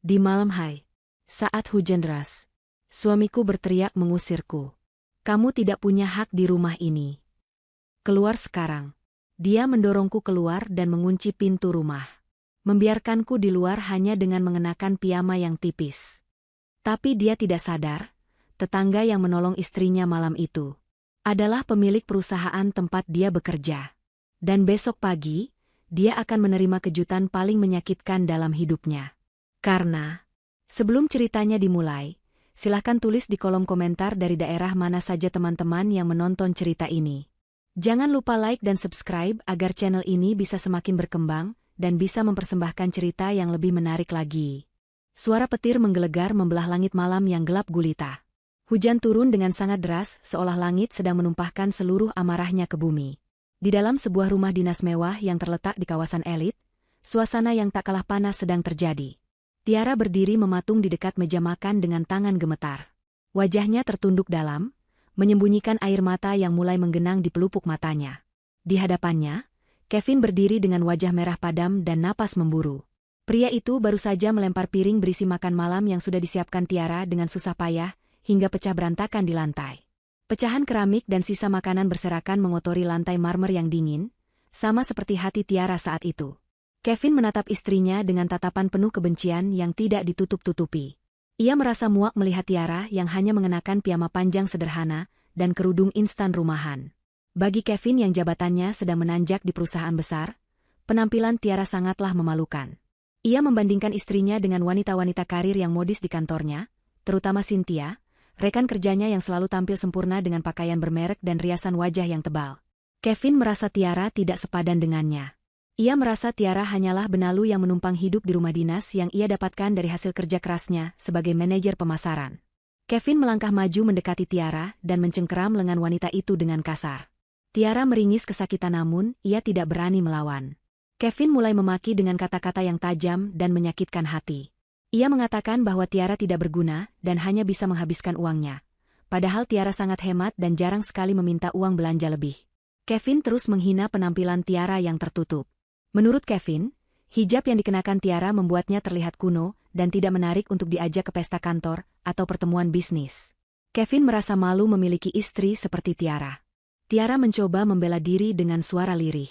Di malam hari, saat hujan deras, suamiku berteriak mengusirku. Kamu tidak punya hak di rumah ini. Keluar sekarang. Dia mendorongku keluar dan mengunci pintu rumah. Membiarkanku di luar hanya dengan mengenakan piyama yang tipis. Tapi dia tidak sadar, tetangga yang menolong istrinya malam itu adalah pemilik perusahaan tempat dia bekerja. Dan besok pagi, dia akan menerima kejutan paling menyakitkan dalam hidupnya. Karena, sebelum ceritanya dimulai, silahkan tulis di kolom komentar dari daerah mana saja teman-teman yang menonton cerita ini. Jangan lupa like dan subscribe agar channel ini bisa semakin berkembang dan bisa mempersembahkan cerita yang lebih menarik lagi. Suara petir menggelegar membelah langit malam yang gelap gulita. Hujan turun dengan sangat deras seolah langit sedang menumpahkan seluruh amarahnya ke bumi. Di dalam sebuah rumah dinas mewah yang terletak di kawasan elit, suasana yang tak kalah panas sedang terjadi. Tiara berdiri mematung di dekat meja makan dengan tangan gemetar. Wajahnya tertunduk dalam, menyembunyikan air mata yang mulai menggenang di pelupuk matanya. Di hadapannya, Kevin berdiri dengan wajah merah padam dan napas memburu. Pria itu baru saja melempar piring berisi makan malam yang sudah disiapkan Tiara dengan susah payah, hingga pecah berantakan di lantai. Pecahan keramik dan sisa makanan berserakan mengotori lantai marmer yang dingin, sama seperti hati Tiara saat itu. Kevin menatap istrinya dengan tatapan penuh kebencian yang tidak ditutup-tutupi. Ia merasa muak melihat Tiara yang hanya mengenakan piyama panjang sederhana dan kerudung instan rumahan. Bagi Kevin yang jabatannya sedang menanjak di perusahaan besar, penampilan Tiara sangatlah memalukan. Ia membandingkan istrinya dengan wanita-wanita karir yang modis di kantornya, terutama Cynthia, rekan kerjanya yang selalu tampil sempurna dengan pakaian bermerek dan riasan wajah yang tebal. Kevin merasa Tiara tidak sepadan dengannya. Ia merasa Tiara hanyalah benalu yang menumpang hidup di rumah dinas yang ia dapatkan dari hasil kerja kerasnya sebagai manajer pemasaran. Kevin melangkah maju mendekati Tiara dan mencengkeram lengan wanita itu dengan kasar. Tiara meringis kesakitan namun ia tidak berani melawan. Kevin mulai memaki dengan kata-kata yang tajam dan menyakitkan hati. Ia mengatakan bahwa Tiara tidak berguna dan hanya bisa menghabiskan uangnya. Padahal Tiara sangat hemat dan jarang sekali meminta uang belanja lebih. Kevin terus menghina penampilan Tiara yang tertutup. Menurut Kevin, hijab yang dikenakan Tiara membuatnya terlihat kuno dan tidak menarik untuk diajak ke pesta kantor atau pertemuan bisnis. Kevin merasa malu memiliki istri seperti Tiara. Tiara mencoba membela diri dengan suara lirih.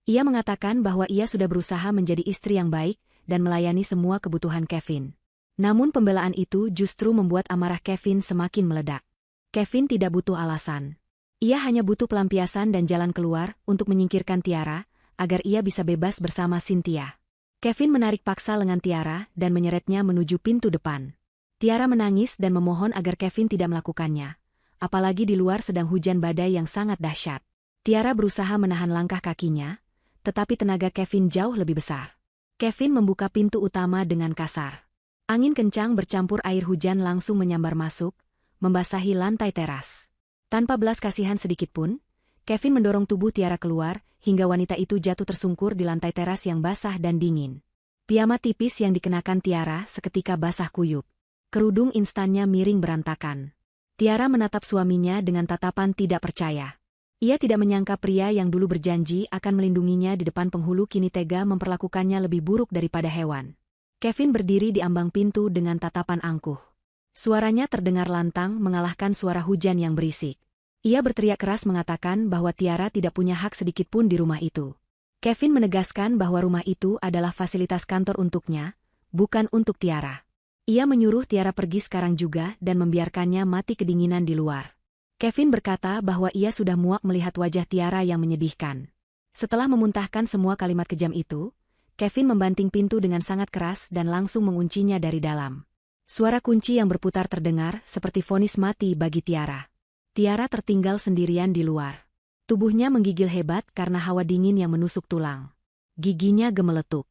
Ia mengatakan bahwa ia sudah berusaha menjadi istri yang baik dan melayani semua kebutuhan Kevin. Namun pembelaan itu justru membuat amarah Kevin semakin meledak. Kevin tidak butuh alasan. Ia hanya butuh pelampiasan dan jalan keluar untuk menyingkirkan Tiara, agar ia bisa bebas bersama Cynthia. Kevin menarik paksa lengan Tiara dan menyeretnya menuju pintu depan. Tiara menangis dan memohon agar Kevin tidak melakukannya. Apalagi di luar sedang hujan badai yang sangat dahsyat. Tiara berusaha menahan langkah kakinya, tetapi tenaga Kevin jauh lebih besar. Kevin membuka pintu utama dengan kasar. Angin kencang bercampur air hujan langsung menyambar masuk, membasahi lantai teras. Tanpa belas kasihan sedikitpun, Kevin mendorong tubuh Tiara keluar, hingga wanita itu jatuh tersungkur di lantai teras yang basah dan dingin. Piyama tipis yang dikenakan Tiara seketika basah kuyup. Kerudung instannya miring berantakan. Tiara menatap suaminya dengan tatapan tidak percaya. Ia tidak menyangka pria yang dulu berjanji akan melindunginya di depan penghulu kini tega memperlakukannya lebih buruk daripada hewan. Kevin berdiri di ambang pintu dengan tatapan angkuh. Suaranya terdengar lantang mengalahkan suara hujan yang berisik. Ia berteriak keras mengatakan bahwa Tiara tidak punya hak sedikitpun di rumah itu. Kevin menegaskan bahwa rumah itu adalah fasilitas kantor untuknya, bukan untuk Tiara. Ia menyuruh Tiara pergi sekarang juga dan membiarkannya mati kedinginan di luar. Kevin berkata bahwa ia sudah muak melihat wajah Tiara yang menyedihkan. Setelah memuntahkan semua kalimat kejam itu, Kevin membanting pintu dengan sangat keras dan langsung menguncinya dari dalam. Suara kunci yang berputar terdengar seperti vonis mati bagi Tiara. Tiara tertinggal sendirian di luar. Tubuhnya menggigil hebat karena hawa dingin yang menusuk tulang. Giginya gemeletup.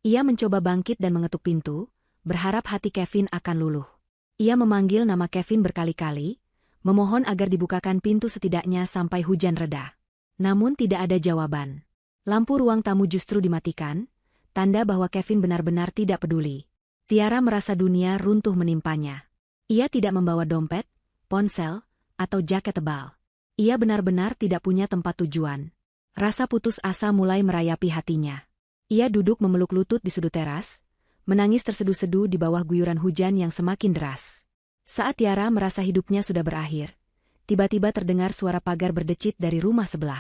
Ia mencoba bangkit dan mengetuk pintu, berharap hati Kevin akan luluh. Ia memanggil nama Kevin berkali-kali, memohon agar dibukakan pintu setidaknya sampai hujan reda. Namun tidak ada jawaban. Lampu ruang tamu justru dimatikan, tanda bahwa Kevin benar-benar tidak peduli. Tiara merasa dunia runtuh menimpanya. Ia tidak membawa dompet, ponsel, atau jaket tebal. Ia benar-benar tidak punya tempat tujuan. Rasa putus asa mulai merayapi hatinya. Ia duduk memeluk lutut di sudut teras, menangis terseduh-seduh di bawah guyuran hujan yang semakin deras. Saat Tiara merasa hidupnya sudah berakhir, tiba-tiba terdengar suara pagar berdecit dari rumah sebelah.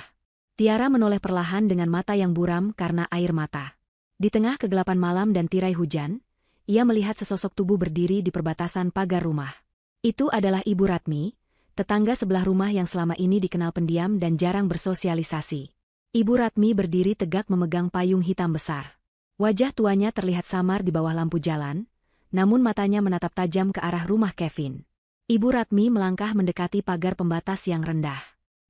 Tiara menoleh perlahan dengan mata yang buram karena air mata. Di tengah kegelapan malam dan tirai hujan, ia melihat sesosok tubuh berdiri di perbatasan pagar rumah. Itu adalah Ibu Ratmi, tetangga sebelah rumah yang selama ini dikenal pendiam dan jarang bersosialisasi. Ibu Ratmi berdiri tegak memegang payung hitam besar. Wajah tuanya terlihat samar di bawah lampu jalan, namun matanya menatap tajam ke arah rumah Kevin. Ibu Ratmi melangkah mendekati pagar pembatas yang rendah.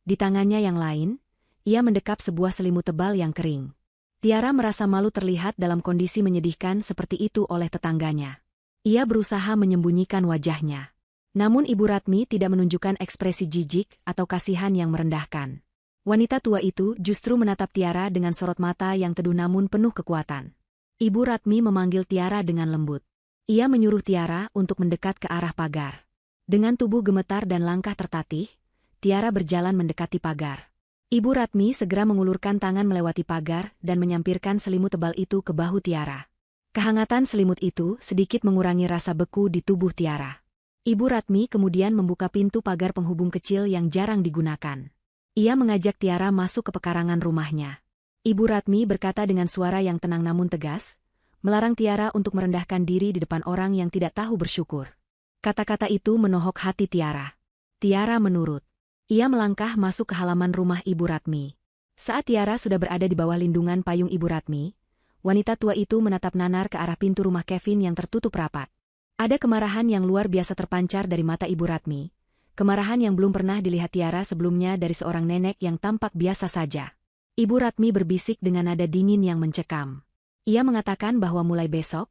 Di tangannya yang lain, ia mendekap sebuah selimut tebal yang kering. Tiara merasa malu terlihat dalam kondisi menyedihkan seperti itu oleh tetangganya. Ia berusaha menyembunyikan wajahnya. Namun Ibu Ratmi tidak menunjukkan ekspresi jijik atau kasihan yang merendahkan. Wanita tua itu justru menatap Tiara dengan sorot mata yang teduh namun penuh kekuatan. Ibu Ratmi memanggil Tiara dengan lembut. Ia menyuruh Tiara untuk mendekat ke arah pagar. Dengan tubuh gemetar dan langkah tertatih, Tiara berjalan mendekati pagar. Ibu Ratmi segera mengulurkan tangan melewati pagar dan menyampirkan selimut tebal itu ke bahu Tiara. Kehangatan selimut itu sedikit mengurangi rasa beku di tubuh Tiara. Ibu Ratmi kemudian membuka pintu pagar penghubung kecil yang jarang digunakan. Ia mengajak Tiara masuk ke pekarangan rumahnya. Ibu Ratmi berkata dengan suara yang tenang namun tegas, melarang Tiara untuk merendahkan diri di depan orang yang tidak tahu bersyukur. Kata-kata itu menohok hati Tiara. Tiara menurut. Ia melangkah masuk ke halaman rumah Ibu Ratmi. Saat Tiara sudah berada di bawah lindungan payung Ibu Ratmi, wanita tua itu menatap nanar ke arah pintu rumah Kevin yang tertutup rapat. Ada kemarahan yang luar biasa terpancar dari mata Ibu Ratmi, kemarahan yang belum pernah dilihat Tiara sebelumnya dari seorang nenek yang tampak biasa saja. Ibu Ratmi berbisik dengan nada dingin yang mencekam. Ia mengatakan bahwa mulai besok,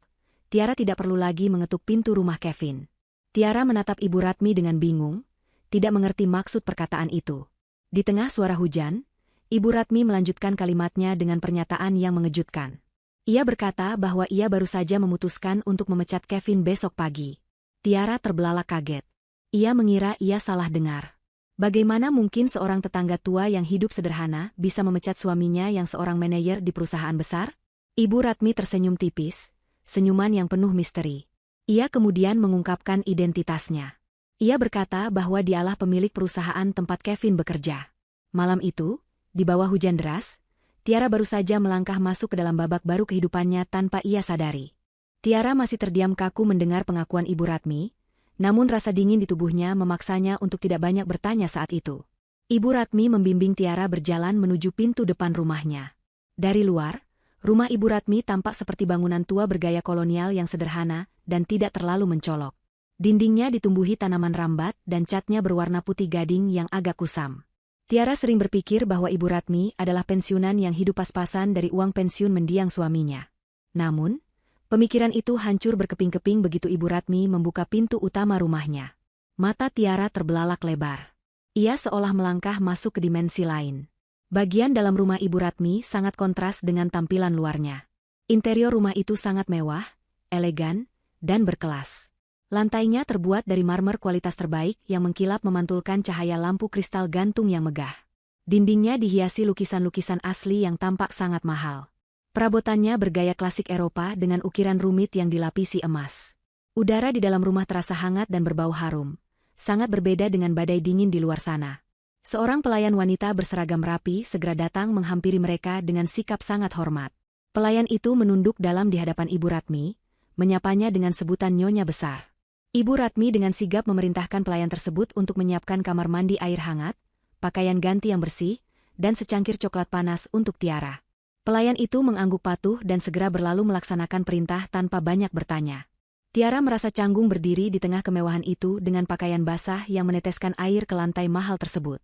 Tiara tidak perlu lagi mengetuk pintu rumah Kevin. Tiara menatap Ibu Ratmi dengan bingung, tidak mengerti maksud perkataan itu. Di tengah suara hujan, Ibu Ratmi melanjutkan kalimatnya dengan pernyataan yang mengejutkan. Ia berkata bahwa ia baru saja memutuskan untuk memecat Kevin besok pagi. Tiara terbelalak kaget. Ia mengira ia salah dengar. Bagaimana mungkin seorang tetangga tua yang hidup sederhana bisa memecat suaminya yang seorang manajer di perusahaan besar? Ibu Ratmi tersenyum tipis, senyuman yang penuh misteri. Ia kemudian mengungkapkan identitasnya. Ia berkata bahwa dialah pemilik perusahaan tempat Kevin bekerja. Malam itu, di bawah hujan deras, Tiara baru saja melangkah masuk ke dalam babak baru kehidupannya tanpa ia sadari. Tiara masih terdiam kaku mendengar pengakuan Ibu Ratmi, namun rasa dingin di tubuhnya memaksanya untuk tidak banyak bertanya saat itu. Ibu Ratmi membimbing Tiara berjalan menuju pintu depan rumahnya. Dari luar, rumah Ibu Ratmi tampak seperti bangunan tua bergaya kolonial yang sederhana dan tidak terlalu mencolok. Dindingnya ditumbuhi tanaman rambat dan catnya berwarna putih gading yang agak kusam. Tiara sering berpikir bahwa Ibu Ratmi adalah pensiunan yang hidup pas-pasan dari uang pensiun mendiang suaminya. Namun, pemikiran itu hancur berkeping-keping begitu Ibu Ratmi membuka pintu utama rumahnya. Mata Tiara terbelalak lebar. Ia seolah melangkah masuk ke dimensi lain. Bagian dalam rumah Ibu Ratmi sangat kontras dengan tampilan luarnya. Interior rumah itu sangat mewah, elegan, dan berkelas. Lantainya terbuat dari marmer kualitas terbaik yang mengkilap memantulkan cahaya lampu kristal gantung yang megah. Dindingnya dihiasi lukisan-lukisan asli yang tampak sangat mahal. Perabotannya bergaya klasik Eropa dengan ukiran rumit yang dilapisi emas. Udara di dalam rumah terasa hangat dan berbau harum, sangat berbeda dengan badai dingin di luar sana. Seorang pelayan wanita berseragam rapi segera datang menghampiri mereka dengan sikap sangat hormat. Pelayan itu menunduk dalam di hadapan Ibu Ratmi, menyapanya dengan sebutan Nyonya besar. Ibu Ratmi dengan sigap memerintahkan pelayan tersebut untuk menyiapkan kamar mandi air hangat, pakaian ganti yang bersih, dan secangkir coklat panas untuk Tiara. Pelayan itu mengangguk patuh dan segera berlalu melaksanakan perintah tanpa banyak bertanya. Tiara merasa canggung berdiri di tengah kemewahan itu dengan pakaian basah yang meneteskan air ke lantai mahal tersebut.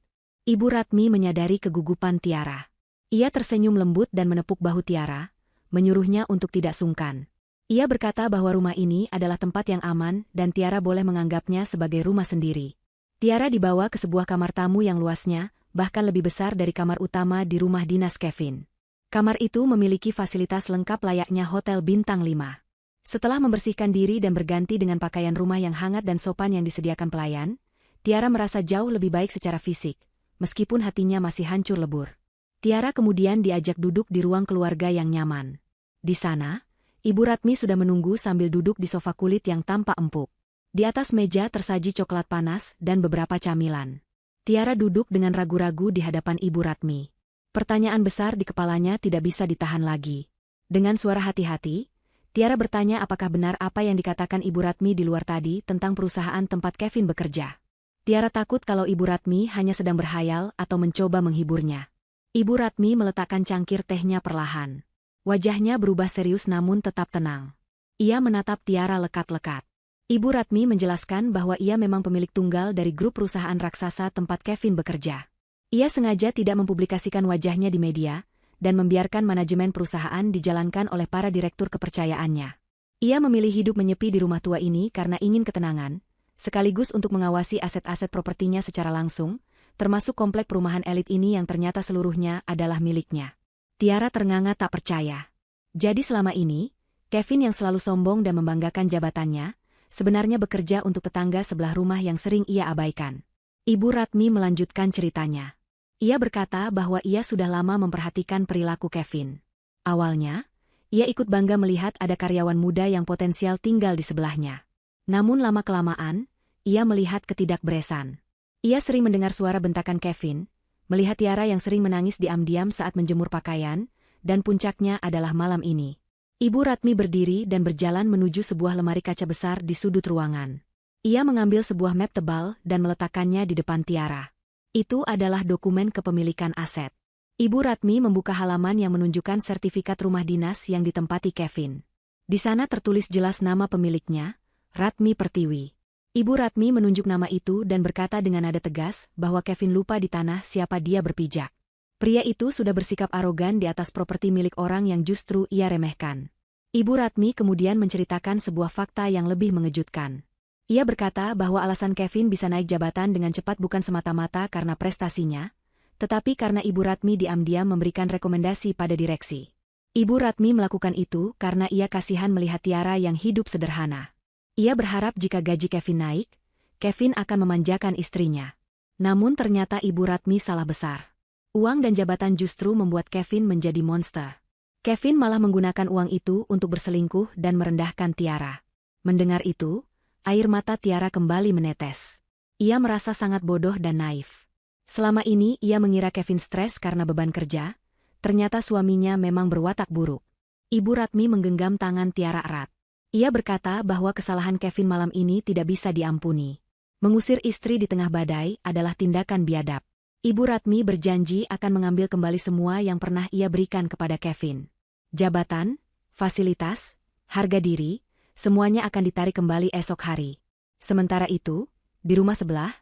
Ibu Ratmi menyadari kegugupan Tiara. Ia tersenyum lembut dan menepuk bahu Tiara, menyuruhnya untuk tidak sungkan. Ia berkata bahwa rumah ini adalah tempat yang aman dan Tiara boleh menganggapnya sebagai rumah sendiri. Tiara dibawa ke sebuah kamar tamu yang luasnya, bahkan lebih besar dari kamar utama di rumah dinas Kevin. Kamar itu memiliki fasilitas lengkap layaknya hotel bintang 5. Setelah membersihkan diri dan berganti dengan pakaian rumah yang hangat dan sopan yang disediakan pelayan, Tiara merasa jauh lebih baik secara fisik, meskipun hatinya masih hancur lebur. Tiara kemudian diajak duduk di ruang keluarga yang nyaman. Di sana, Ibu Ratmi sudah menunggu sambil duduk di sofa kulit yang tampak empuk. Di atas meja tersaji coklat panas dan beberapa camilan. Tiara duduk dengan ragu-ragu di hadapan Ibu Ratmi. Pertanyaan besar di kepalanya tidak bisa ditahan lagi. Dengan suara hati-hati, Tiara bertanya apakah benar apa yang dikatakan Ibu Ratmi di luar tadi tentang perusahaan tempat Kevin bekerja. Tiara takut kalau Ibu Ratmi hanya sedang berhayal atau mencoba menghiburnya. Ibu Ratmi meletakkan cangkir tehnya perlahan. Wajahnya berubah serius namun tetap tenang. Ia menatap Tiara lekat-lekat. Ibu Ratmi menjelaskan bahwa ia memang pemilik tunggal dari grup perusahaan raksasa tempat Kevin bekerja. Ia sengaja tidak mempublikasikan wajahnya di media, dan membiarkan manajemen perusahaan dijalankan oleh para direktur kepercayaannya. Ia memilih hidup menyepi di rumah tua ini karena ingin ketenangan, sekaligus untuk mengawasi aset-aset propertinya secara langsung, termasuk komplek perumahan elit ini yang ternyata seluruhnya adalah miliknya. Tiara ternganga tak percaya. Jadi selama ini, Kevin yang selalu sombong dan membanggakan jabatannya, sebenarnya bekerja untuk tetangga sebelah rumah yang sering ia abaikan. Ibu Ratmi melanjutkan ceritanya. Ia berkata bahwa ia sudah lama memperhatikan perilaku Kevin. Awalnya, ia ikut bangga melihat ada karyawan muda yang potensial tinggal di sebelahnya. Namun lama-kelamaan, ia melihat ketidakberesan. Ia sering mendengar suara bentakan Kevin, melihat Tiara yang sering menangis diam-diam saat menjemur pakaian, dan puncaknya adalah malam ini. Ibu Ratmi berdiri dan berjalan menuju sebuah lemari kaca besar di sudut ruangan. Ia mengambil sebuah map tebal dan meletakkannya di depan Tiara. Itu adalah dokumen kepemilikan aset. Ibu Ratmi membuka halaman yang menunjukkan sertifikat rumah dinas yang ditempati Kevin. Di sana tertulis jelas nama pemiliknya, Ratmi Pertiwi. Ibu Ratmi menunjuk nama itu dan berkata dengan nada tegas bahwa Kevin lupa di tanah siapa dia berpijak. Pria itu sudah bersikap arogan di atas properti milik orang yang justru ia remehkan. Ibu Ratmi kemudian menceritakan sebuah fakta yang lebih mengejutkan. Ia berkata bahwa alasan Kevin bisa naik jabatan dengan cepat bukan semata-mata karena prestasinya, tetapi karena Ibu Ratmi diam-diam memberikan rekomendasi pada direksi. Ibu Ratmi melakukan itu karena ia kasihan melihat Tiara yang hidup sederhana. Ia berharap jika gaji Kevin naik, Kevin akan memanjakan istrinya. Namun ternyata Ibu Ratmi salah besar. Uang dan jabatan justru membuat Kevin menjadi monster. Kevin malah menggunakan uang itu untuk berselingkuh dan merendahkan Tiara. Mendengar itu, air mata Tiara kembali menetes. Ia merasa sangat bodoh dan naif. Selama ini ia mengira Kevin stres karena beban kerja, ternyata suaminya memang berwatak buruk. Ibu Ratmi menggenggam tangan Tiara erat. Ia berkata bahwa kesalahan Kevin malam ini tidak bisa diampuni. Mengusir istri di tengah badai adalah tindakan biadab. Ibu Ratmi berjanji akan mengambil kembali semua yang pernah ia berikan kepada Kevin. Jabatan, fasilitas, harga diri, semuanya akan ditarik kembali esok hari. Sementara itu, di rumah sebelah,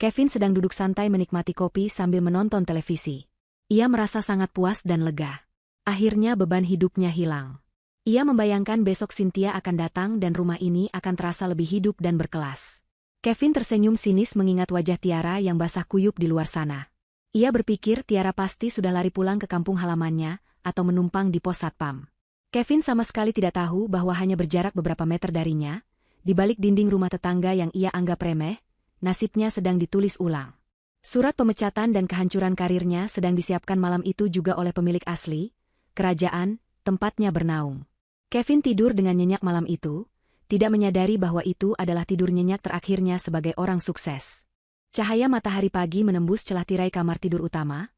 Kevin sedang duduk santai menikmati kopi sambil menonton televisi. Ia merasa sangat puas dan lega. Akhirnya beban hidupnya hilang. Ia membayangkan besok Cynthia akan datang dan rumah ini akan terasa lebih hidup dan berkelas. Kevin tersenyum sinis mengingat wajah Tiara yang basah kuyup di luar sana. Ia berpikir Tiara pasti sudah lari pulang ke kampung halamannya atau menumpang di pos satpam. Kevin sama sekali tidak tahu bahwa hanya berjarak beberapa meter darinya, di balik dinding rumah tetangga yang ia anggap remeh, nasibnya sedang ditulis ulang. Surat pemecatan dan kehancuran karirnya sedang disiapkan malam itu juga oleh pemilik asli, kerajaan, tempatnya bernaung. Kevin tidur dengan nyenyak malam itu, tidak menyadari bahwa itu adalah tidur nyenyak terakhirnya sebagai orang sukses. Cahaya matahari pagi menembus celah tirai kamar tidur utama,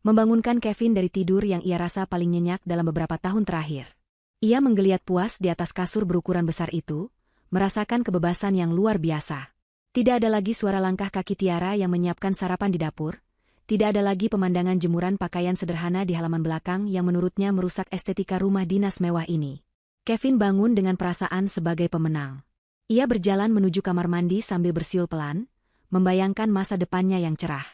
membangunkan Kevin dari tidur yang ia rasa paling nyenyak dalam beberapa tahun terakhir. Ia menggeliat puas di atas kasur berukuran besar itu, merasakan kebebasan yang luar biasa. Tidak ada lagi suara langkah kaki Tiara yang menyiapkan sarapan di dapur, tidak ada lagi pemandangan jemuran pakaian sederhana di halaman belakang yang menurutnya merusak estetika rumah dinas mewah ini. Kevin bangun dengan perasaan sebagai pemenang. Ia berjalan menuju kamar mandi sambil bersiul pelan, membayangkan masa depannya yang cerah.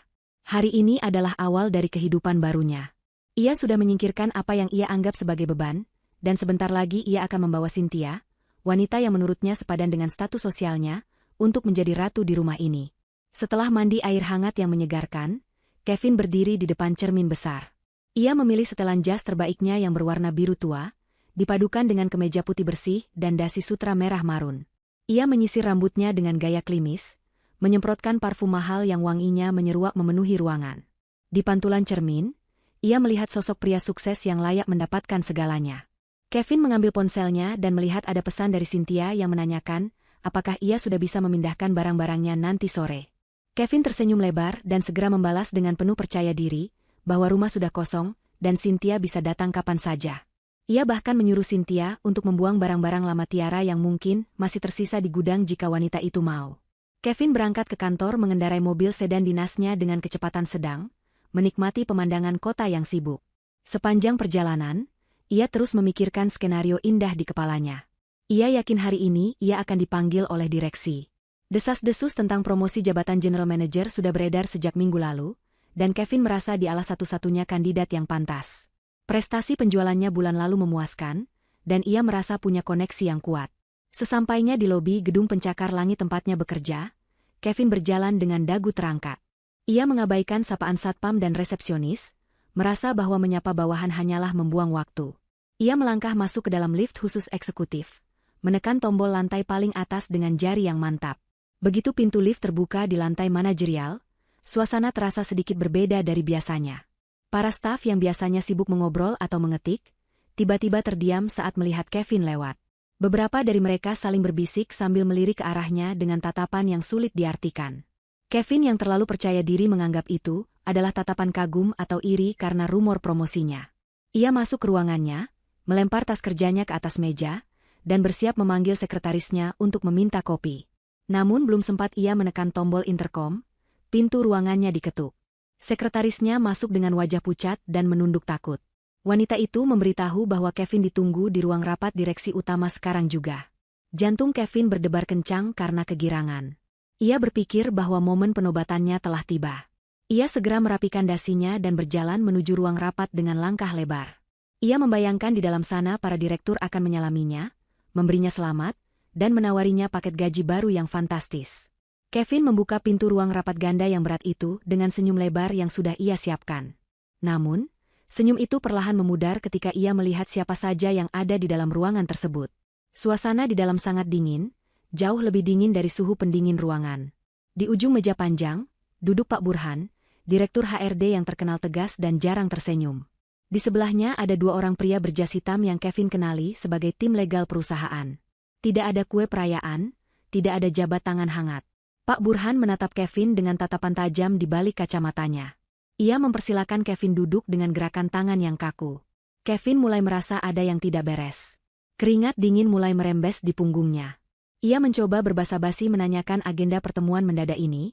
Hari ini adalah awal dari kehidupan barunya. Ia sudah menyingkirkan apa yang ia anggap sebagai beban, dan sebentar lagi ia akan membawa Cynthia, wanita yang menurutnya sepadan dengan status sosialnya, untuk menjadi ratu di rumah ini. Setelah mandi air hangat yang menyegarkan, Kevin berdiri di depan cermin besar. Ia memilih setelan jas terbaiknya yang berwarna biru tua, dipadukan dengan kemeja putih bersih dan dasi sutra merah marun. Ia menyisir rambutnya dengan gaya klimis, menyemprotkan parfum mahal yang wanginya menyeruak memenuhi ruangan. Di pantulan cermin, ia melihat sosok pria sukses yang layak mendapatkan segalanya. Kevin mengambil ponselnya dan melihat ada pesan dari Cynthia yang menanyakan, apakah ia sudah bisa memindahkan barang-barangnya nanti sore. Kevin tersenyum lebar dan segera membalas dengan penuh percaya diri, bahwa rumah sudah kosong, dan Cynthia bisa datang kapan saja. Ia bahkan menyuruh Cynthia untuk membuang barang-barang lama Tiara yang mungkin masih tersisa di gudang jika wanita itu mau. Kevin berangkat ke kantor mengendarai mobil sedan dinasnya dengan kecepatan sedang, menikmati pemandangan kota yang sibuk. Sepanjang perjalanan, ia terus memikirkan skenario indah di kepalanya. Ia yakin hari ini ia akan dipanggil oleh direksi. Desas-desus tentang promosi jabatan General Manager sudah beredar sejak minggu lalu, dan Kevin merasa dialah satu-satunya kandidat yang pantas. Prestasi penjualannya bulan lalu memuaskan, dan ia merasa punya koneksi yang kuat. Sesampainya di lobi gedung pencakar langit tempatnya bekerja, Kevin berjalan dengan dagu terangkat. Ia mengabaikan sapaan satpam dan resepsionis, merasa bahwa menyapa bawahan hanyalah membuang waktu. Ia melangkah masuk ke dalam lift khusus eksekutif, menekan tombol lantai paling atas dengan jari yang mantap. Begitu pintu lift terbuka di lantai manajerial, suasana terasa sedikit berbeda dari biasanya. Para staf yang biasanya sibuk mengobrol atau mengetik, tiba-tiba terdiam saat melihat Kevin lewat. Beberapa dari mereka saling berbisik sambil melirik ke arahnya dengan tatapan yang sulit diartikan. Kevin yang terlalu percaya diri menganggap itu adalah tatapan kagum atau iri karena rumor promosinya. Ia masuk ke ruangannya, melempar tas kerjanya ke atas meja, dan bersiap memanggil sekretarisnya untuk meminta kopi. Namun belum sempat ia menekan tombol interkom, pintu ruangannya diketuk. Sekretarisnya masuk dengan wajah pucat dan menunduk takut. Wanita itu memberitahu bahwa Kevin ditunggu di ruang rapat direksi utama sekarang juga. Jantung Kevin berdebar kencang karena kegirangan. Ia berpikir bahwa momen penobatannya telah tiba. Ia segera merapikan dasinya dan berjalan menuju ruang rapat dengan langkah lebar. Ia membayangkan di dalam sana para direktur akan menyalaminya, memberinya selamat, dan menawarinya paket gaji baru yang fantastis. Kevin membuka pintu ruang rapat ganda yang berat itu dengan senyum lebar yang sudah ia siapkan. Namun, senyum itu perlahan memudar ketika ia melihat siapa saja yang ada di dalam ruangan tersebut. Suasana di dalam sangat dingin, jauh lebih dingin dari suhu pendingin ruangan. Di ujung meja panjang, duduk Pak Burhan, Direktur HRD yang terkenal tegas dan jarang tersenyum. Di sebelahnya ada dua orang pria berjas hitam yang Kevin kenali sebagai tim legal perusahaan. Tidak ada kue perayaan, tidak ada jabat tangan hangat. Pak Burhan menatap Kevin dengan tatapan tajam di balik kacamatanya. Ia mempersilakan Kevin duduk dengan gerakan tangan yang kaku. Kevin mulai merasa ada yang tidak beres. Keringat dingin mulai merembes di punggungnya. Ia mencoba berbasa-basi menanyakan agenda pertemuan mendadak ini,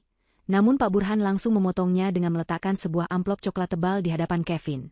namun Pak Burhan langsung memotongnya dengan meletakkan sebuah amplop coklat tebal di hadapan Kevin.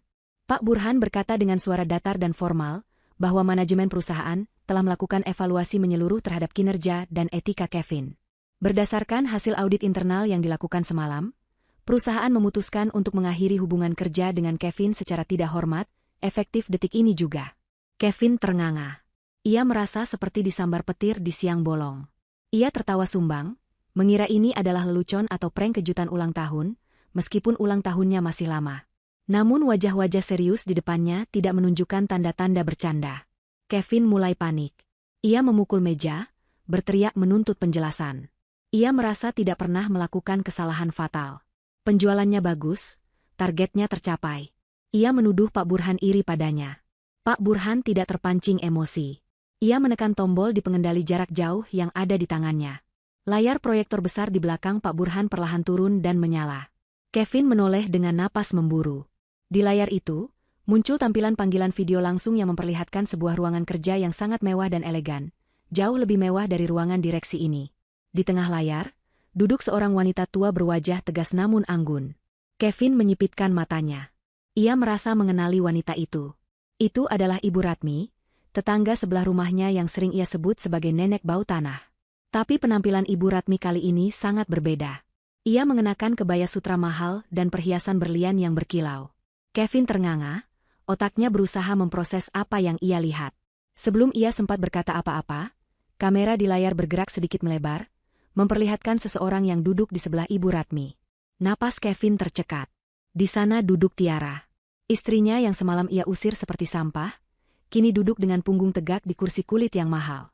Pak Burhan berkata dengan suara datar dan formal, bahwa manajemen perusahaan telah melakukan evaluasi menyeluruh terhadap kinerja dan etika Kevin. Berdasarkan hasil audit internal yang dilakukan semalam, perusahaan memutuskan untuk mengakhiri hubungan kerja dengan Kevin secara tidak hormat, efektif detik ini juga. Kevin ternganga. Ia merasa seperti disambar petir di siang bolong. Ia tertawa sumbang, mengira ini adalah lelucon atau prank kejutan ulang tahun, meskipun ulang tahunnya masih lama. Namun wajah-wajah serius di depannya tidak menunjukkan tanda-tanda bercanda. Kevin mulai panik. Ia memukul meja, berteriak menuntut penjelasan. Ia merasa tidak pernah melakukan kesalahan fatal. Penjualannya bagus, targetnya tercapai. Ia menuduh Pak Burhan iri padanya. Pak Burhan tidak terpancing emosi. Ia menekan tombol di pengendali jarak jauh yang ada di tangannya. Layar proyektor besar di belakang Pak Burhan perlahan turun dan menyala. Kevin menoleh dengan napas memburu. Di layar itu, muncul tampilan panggilan video langsung yang memperlihatkan sebuah ruangan kerja yang sangat mewah dan elegan, jauh lebih mewah dari ruangan direksi ini. Di tengah layar, duduk seorang wanita tua berwajah tegas namun anggun. Kevin menyipitkan matanya. Ia merasa mengenali wanita itu. Itu adalah Ibu Ratmi, tetangga sebelah rumahnya yang sering ia sebut sebagai nenek bau tanah. Tapi penampilan Ibu Ratmi kali ini sangat berbeda. Ia mengenakan kebaya sutra mahal dan perhiasan berlian yang berkilau. Kevin ternganga, otaknya berusaha memproses apa yang ia lihat. Sebelum ia sempat berkata apa-apa, kamera di layar bergerak sedikit melebar, memperlihatkan seseorang yang duduk di sebelah Ibu Ratmi. Napas Kevin tercekat. Di sana duduk Tiara. Istrinya yang semalam ia usir seperti sampah, kini duduk dengan punggung tegak di kursi kulit yang mahal.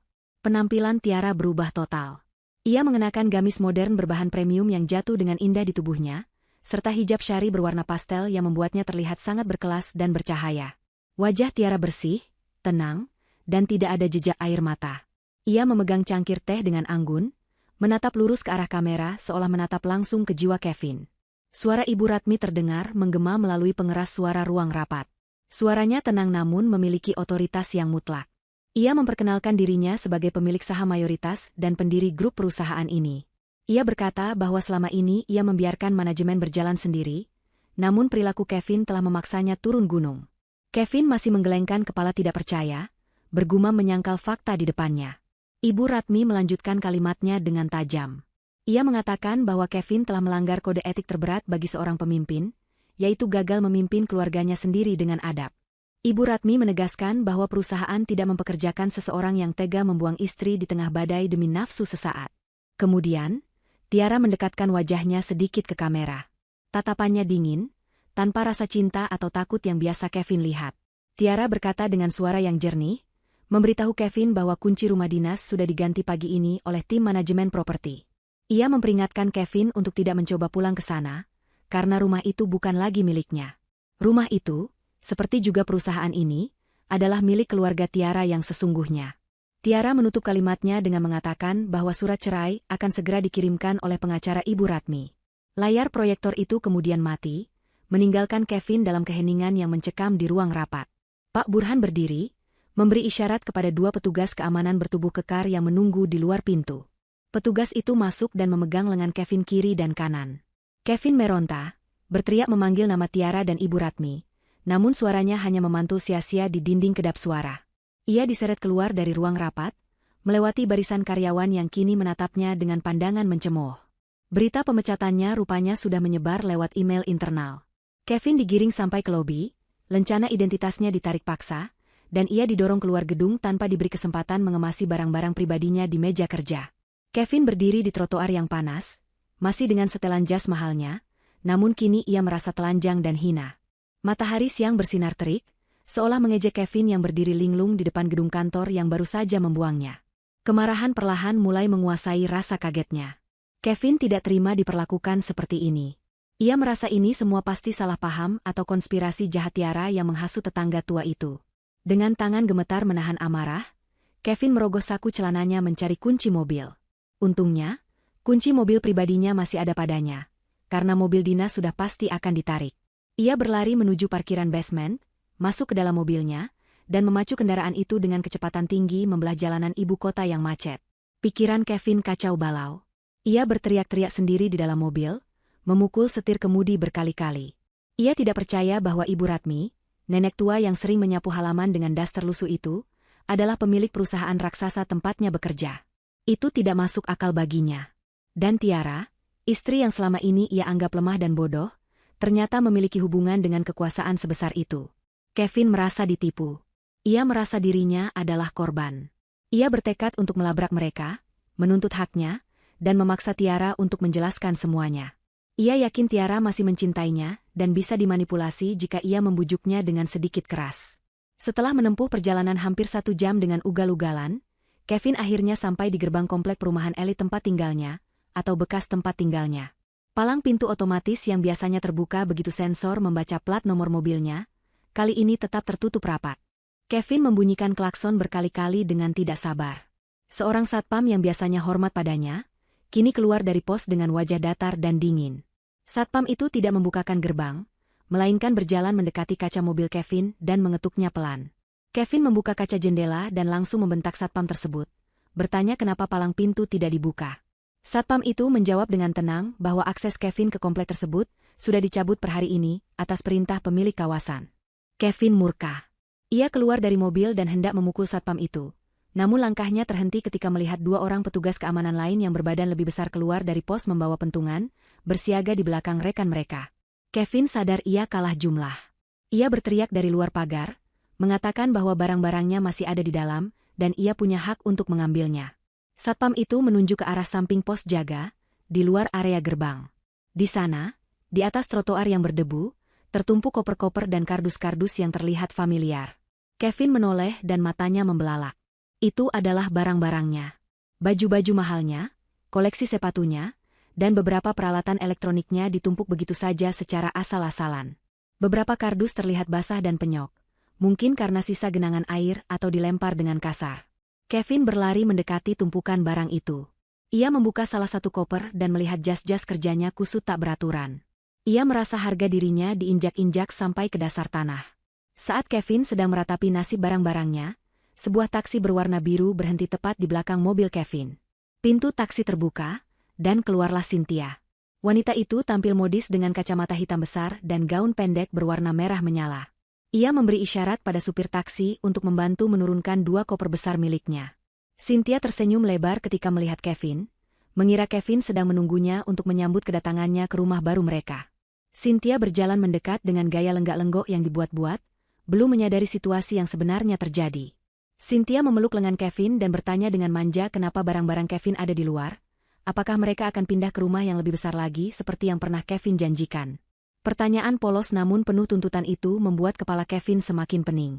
Penampilan Tiara berubah total. Ia mengenakan gamis modern berbahan premium yang jatuh dengan indah di tubuhnya, serta hijab syari berwarna pastel yang membuatnya terlihat sangat berkelas dan bercahaya. Wajah Tiara bersih, tenang, dan tidak ada jejak air mata. Ia memegang cangkir teh dengan anggun, menatap lurus ke arah kamera seolah menatap langsung ke jiwa Kevin. Suara Ibu Ratmi terdengar menggema melalui pengeras suara ruang rapat. Suaranya tenang namun memiliki otoritas yang mutlak. Ia memperkenalkan dirinya sebagai pemilik saham mayoritas dan pendiri grup perusahaan ini. Ia berkata bahwa selama ini ia membiarkan manajemen berjalan sendiri, namun perilaku Kevin telah memaksanya turun gunung. Kevin masih menggelengkan kepala tidak percaya, bergumam menyangkal fakta di depannya. Ibu Ratmi melanjutkan kalimatnya dengan tajam. Ia mengatakan bahwa Kevin telah melanggar kode etik terberat bagi seorang pemimpin, yaitu gagal memimpin keluarganya sendiri dengan adab. Ibu Ratmi menegaskan bahwa perusahaan tidak mempekerjakan seseorang yang tega membuang istri di tengah badai demi nafsu sesaat. Kemudian, Tiara mendekatkan wajahnya sedikit ke kamera. Tatapannya dingin, tanpa rasa cinta atau takut yang biasa Kevin lihat. Tiara berkata dengan suara yang jernih, memberitahu Kevin bahwa kunci rumah dinas sudah diganti pagi ini oleh tim manajemen properti. Ia memperingatkan Kevin untuk tidak mencoba pulang ke sana, karena rumah itu bukan lagi miliknya. Rumah itu, seperti juga perusahaan ini, adalah milik keluarga Tiara yang sesungguhnya. Tiara menutup kalimatnya dengan mengatakan bahwa surat cerai akan segera dikirimkan oleh pengacara Ibu Ratmi. Layar proyektor itu kemudian mati, meninggalkan Kevin dalam keheningan yang mencekam di ruang rapat. Pak Burhan berdiri, memberi isyarat kepada dua petugas keamanan bertubuh kekar yang menunggu di luar pintu. Petugas itu masuk dan memegang lengan Kevin kiri dan kanan. Kevin meronta, berteriak memanggil nama Tiara dan Ibu Ratmi, namun suaranya hanya memantul sia-sia di dinding kedap suara. Ia diseret keluar dari ruang rapat, melewati barisan karyawan yang kini menatapnya dengan pandangan mencemooh. Berita pemecatannya rupanya sudah menyebar lewat email internal. Kevin digiring sampai ke lobi, lencana identitasnya ditarik paksa, dan ia didorong keluar gedung tanpa diberi kesempatan mengemasi barang-barang pribadinya di meja kerja. Kevin berdiri di trotoar yang panas, masih dengan setelan jas mahalnya, namun kini ia merasa telanjang dan hina. Matahari siang bersinar terik, seolah mengejek Kevin yang berdiri linglung di depan gedung kantor yang baru saja membuangnya. Kemarahan perlahan mulai menguasai rasa kagetnya. Kevin tidak terima diperlakukan seperti ini. Ia merasa ini semua pasti salah paham atau konspirasi jahat Tiara yang menghasut tetangga tua itu. Dengan tangan gemetar menahan amarah, Kevin merogoh saku celananya mencari kunci mobil. Untungnya, kunci mobil pribadinya masih ada padanya, karena mobil dinas sudah pasti akan ditarik. Ia berlari menuju parkiran basement, masuk ke dalam mobilnya, dan memacu kendaraan itu dengan kecepatan tinggi membelah jalanan ibu kota yang macet. Pikiran Kevin kacau balau. Ia berteriak-teriak sendiri di dalam mobil, memukul setir kemudi berkali-kali. Ia tidak percaya bahwa Ibu Ratmi, nenek tua yang sering menyapu halaman dengan daster lusuh itu, adalah pemilik perusahaan raksasa tempatnya bekerja. Itu tidak masuk akal baginya. Dan Tiara, istri yang selama ini ia anggap lemah dan bodoh, ternyata memiliki hubungan dengan kekuasaan sebesar itu. Kevin merasa ditipu. Ia merasa dirinya adalah korban. Ia bertekad untuk melabrak mereka, menuntut haknya, dan memaksa Tiara untuk menjelaskan semuanya. Ia yakin Tiara masih mencintainya dan bisa dimanipulasi jika ia membujuknya dengan sedikit keras. Setelah menempuh perjalanan hampir 1 jam dengan ugal-ugalan, Kevin akhirnya sampai di gerbang komplek perumahan elit tempat tinggalnya, atau bekas tempat tinggalnya. Palang pintu otomatis yang biasanya terbuka begitu sensor membaca plat nomor mobilnya, kali ini tetap tertutup rapat. Kevin membunyikan klakson berkali-kali dengan tidak sabar. Seorang satpam yang biasanya hormat padanya, kini keluar dari pos dengan wajah datar dan dingin. Satpam itu tidak membukakan gerbang, melainkan berjalan mendekati kaca mobil Kevin dan mengetuknya pelan. Kevin membuka kaca jendela dan langsung membentak satpam tersebut, bertanya kenapa palang pintu tidak dibuka. Satpam itu menjawab dengan tenang bahwa akses Kevin ke komplek tersebut sudah dicabut per hari ini atas perintah pemilik kawasan. Kevin murka. Ia keluar dari mobil dan hendak memukul satpam itu. Namun langkahnya terhenti ketika melihat 2 orang petugas keamanan lain yang berbadan lebih besar keluar dari pos membawa pentungan, bersiaga di belakang rekan mereka. Kevin sadar ia kalah jumlah. Ia berteriak dari luar pagar, mengatakan bahwa barang-barangnya masih ada di dalam, dan ia punya hak untuk mengambilnya. Satpam itu menunjuk ke arah samping pos jaga, di luar area gerbang. Di sana, di atas trotoar yang berdebu, tertumpuk koper-koper dan kardus-kardus yang terlihat familiar. Kevin menoleh dan matanya membelalak. Itu adalah barang-barangnya. Baju-baju mahalnya, koleksi sepatunya, dan beberapa peralatan elektroniknya ditumpuk begitu saja secara asal-asalan. Beberapa kardus terlihat basah dan penyok, mungkin karena sisa genangan air atau dilempar dengan kasar. Kevin berlari mendekati tumpukan barang itu. Ia membuka salah satu koper dan melihat jas-jas kerjanya kusut tak beraturan. Ia merasa harga dirinya diinjak-injak sampai ke dasar tanah. Saat Kevin sedang meratapi nasib barang-barangnya, sebuah taksi berwarna biru berhenti tepat di belakang mobil Kevin. Pintu taksi terbuka, dan keluarlah Cynthia. Wanita itu tampil modis dengan kacamata hitam besar dan gaun pendek berwarna merah menyala. Ia memberi isyarat pada supir taksi untuk membantu menurunkan 2 koper besar miliknya. Cynthia tersenyum lebar ketika melihat Kevin, mengira Kevin sedang menunggunya untuk menyambut kedatangannya ke rumah baru mereka. Cynthia berjalan mendekat dengan gaya lenggak-lenggok yang dibuat-buat, belum menyadari situasi yang sebenarnya terjadi. Cynthia memeluk lengan Kevin dan bertanya dengan manja kenapa barang-barang Kevin ada di luar. Apakah mereka akan pindah ke rumah yang lebih besar lagi seperti yang pernah Kevin janjikan? Pertanyaan polos namun penuh tuntutan itu membuat kepala Kevin semakin pening.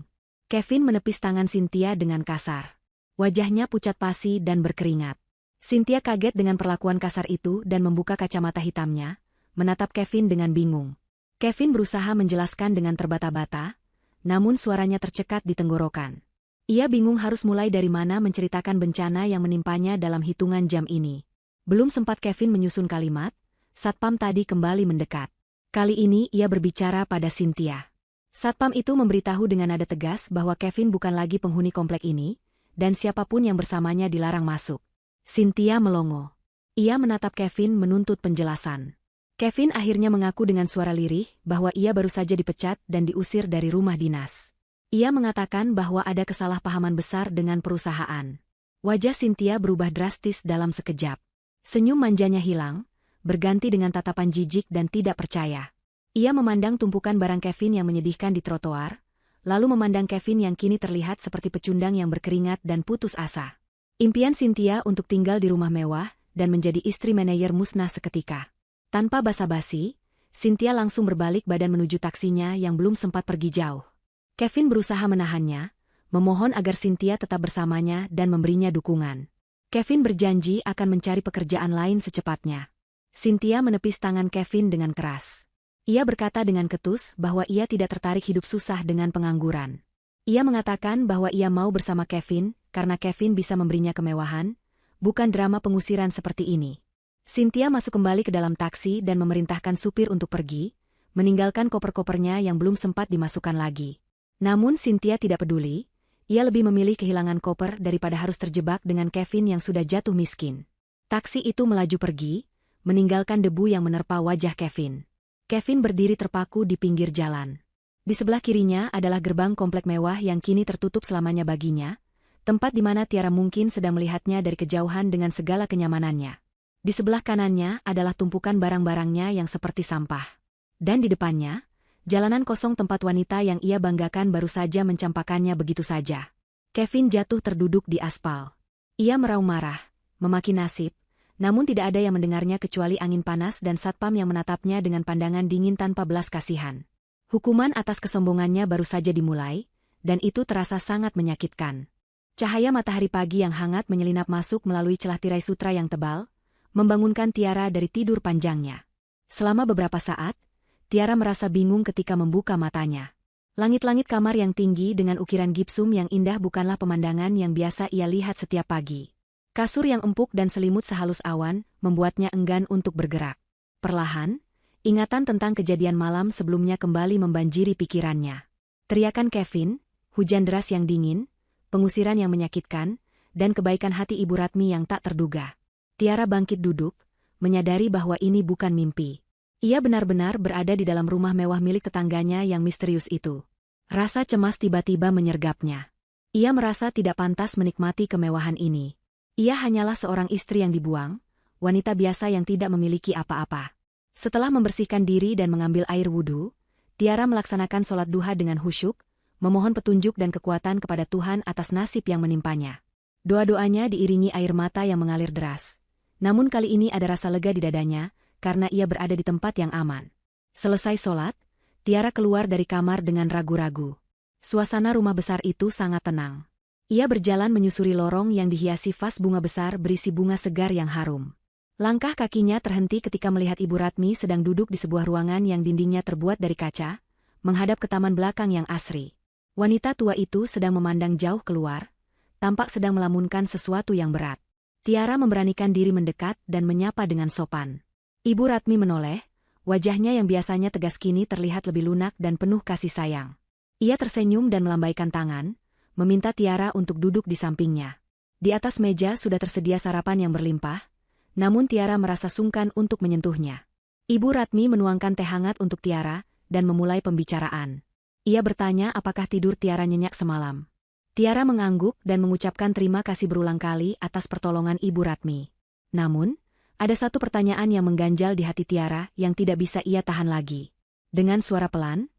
Kevin menepis tangan Cynthia dengan kasar. Wajahnya pucat pasi dan berkeringat. Cynthia kaget dengan perlakuan kasar itu dan membuka kacamata hitamnya, menatap Kevin dengan bingung. Kevin berusaha menjelaskan dengan terbata-bata, namun suaranya tercekat di tenggorokan. Ia bingung harus mulai dari mana menceritakan bencana yang menimpanya dalam hitungan jam ini. Belum sempat Kevin menyusun kalimat, satpam tadi kembali mendekat. Kali ini ia berbicara pada Cynthia. Satpam itu memberitahu dengan nada tegas bahwa Kevin bukan lagi penghuni komplek ini, dan siapapun yang bersamanya dilarang masuk. Cynthia melongo. Ia menatap Kevin menuntut penjelasan. Kevin akhirnya mengaku dengan suara lirih bahwa ia baru saja dipecat dan diusir dari rumah dinas. Ia mengatakan bahwa ada kesalahpahaman besar dengan perusahaan. Wajah Cynthia berubah drastis dalam sekejap. Senyum manjanya hilang, berganti dengan tatapan jijik dan tidak percaya. Ia memandang tumpukan barang Kevin yang menyedihkan di trotoar, lalu memandang Kevin yang kini terlihat seperti pecundang yang berkeringat dan putus asa. Impian Cynthia untuk tinggal di rumah mewah dan menjadi istri manajer musnah seketika. Tanpa basa-basi, Cynthia langsung berbalik badan menuju taksinya yang belum sempat pergi jauh. Kevin berusaha menahannya, memohon agar Cynthia tetap bersamanya dan memberinya dukungan. Kevin berjanji akan mencari pekerjaan lain secepatnya. Cynthia menepis tangan Kevin dengan keras. Ia berkata dengan ketus bahwa ia tidak tertarik hidup susah dengan pengangguran. Ia mengatakan bahwa ia mau bersama Kevin karena Kevin bisa memberinya kemewahan, bukan drama pengusiran seperti ini. Cynthia masuk kembali ke dalam taksi dan memerintahkan supir untuk pergi, meninggalkan koper-kopernya yang belum sempat dimasukkan lagi. Namun Cynthia tidak peduli, ia lebih memilih kehilangan koper daripada harus terjebak dengan Kevin yang sudah jatuh miskin. Taksi itu melaju pergi, meninggalkan debu yang menerpa wajah Kevin. Kevin berdiri terpaku di pinggir jalan. Di sebelah kirinya adalah gerbang komplek mewah yang kini tertutup selamanya baginya, tempat di mana Tiara mungkin sedang melihatnya dari kejauhan dengan segala kenyamanannya. Di sebelah kanannya adalah tumpukan barang-barangnya yang seperti sampah. Dan di depannya, jalanan kosong tempat wanita yang ia banggakan baru saja mencampakkannya begitu saja. Kevin jatuh terduduk di aspal. Ia meraung marah, memaki nasib, namun tidak ada yang mendengarnya kecuali angin panas dan satpam yang menatapnya dengan pandangan dingin tanpa belas kasihan. Hukuman atas kesombongannya baru saja dimulai, dan itu terasa sangat menyakitkan. Cahaya matahari pagi yang hangat menyelinap masuk melalui celah tirai sutra yang tebal, membangunkan Tiara dari tidur panjangnya. Selama beberapa saat, Tiara merasa bingung ketika membuka matanya. Langit-langit kamar yang tinggi dengan ukiran gipsum yang indah bukanlah pemandangan yang biasa ia lihat setiap pagi. Kasur yang empuk dan selimut sehalus awan membuatnya enggan untuk bergerak. Perlahan, ingatan tentang kejadian malam sebelumnya kembali membanjiri pikirannya. Teriakan Kevin, hujan deras yang dingin, pengusiran yang menyakitkan, dan kebaikan hati Ibu Ratmi yang tak terduga. Tiara bangkit duduk, menyadari bahwa ini bukan mimpi. Ia benar-benar berada di dalam rumah mewah milik tetangganya yang misterius itu. Rasa cemas tiba-tiba menyergapnya. Ia merasa tidak pantas menikmati kemewahan ini. Ia hanyalah seorang istri yang dibuang, wanita biasa yang tidak memiliki apa-apa. Setelah membersihkan diri dan mengambil air wudhu, Tiara melaksanakan sholat duha dengan khusyuk, memohon petunjuk dan kekuatan kepada Tuhan atas nasib yang menimpanya. Doa-doanya diiringi air mata yang mengalir deras. Namun kali ini ada rasa lega di dadanya, karena ia berada di tempat yang aman. Selesai sholat, Tiara keluar dari kamar dengan ragu-ragu. Suasana rumah besar itu sangat tenang. Ia berjalan menyusuri lorong yang dihiasi vas bunga besar berisi bunga segar yang harum. Langkah kakinya terhenti ketika melihat Ibu Ratmi sedang duduk di sebuah ruangan yang dindingnya terbuat dari kaca, menghadap ke taman belakang yang asri. Wanita tua itu sedang memandang jauh keluar, tampak sedang melamunkan sesuatu yang berat. Tiara memberanikan diri mendekat dan menyapa dengan sopan. Ibu Ratmi menoleh, wajahnya yang biasanya tegas kini terlihat lebih lunak dan penuh kasih sayang. Ia tersenyum dan melambaikan tangan, meminta Tiara untuk duduk di sampingnya. Di atas meja sudah tersedia sarapan yang berlimpah, namun Tiara merasa sungkan untuk menyentuhnya. Ibu Ratmi menuangkan teh hangat untuk Tiara dan memulai pembicaraan. Ia bertanya apakah tidur Tiara nyenyak semalam. Tiara mengangguk dan mengucapkan terima kasih berulang kali atas pertolongan Ibu Ratmi. Namun, ada satu pertanyaan yang mengganjal di hati Tiara yang tidak bisa ia tahan lagi. Dengan suara pelan,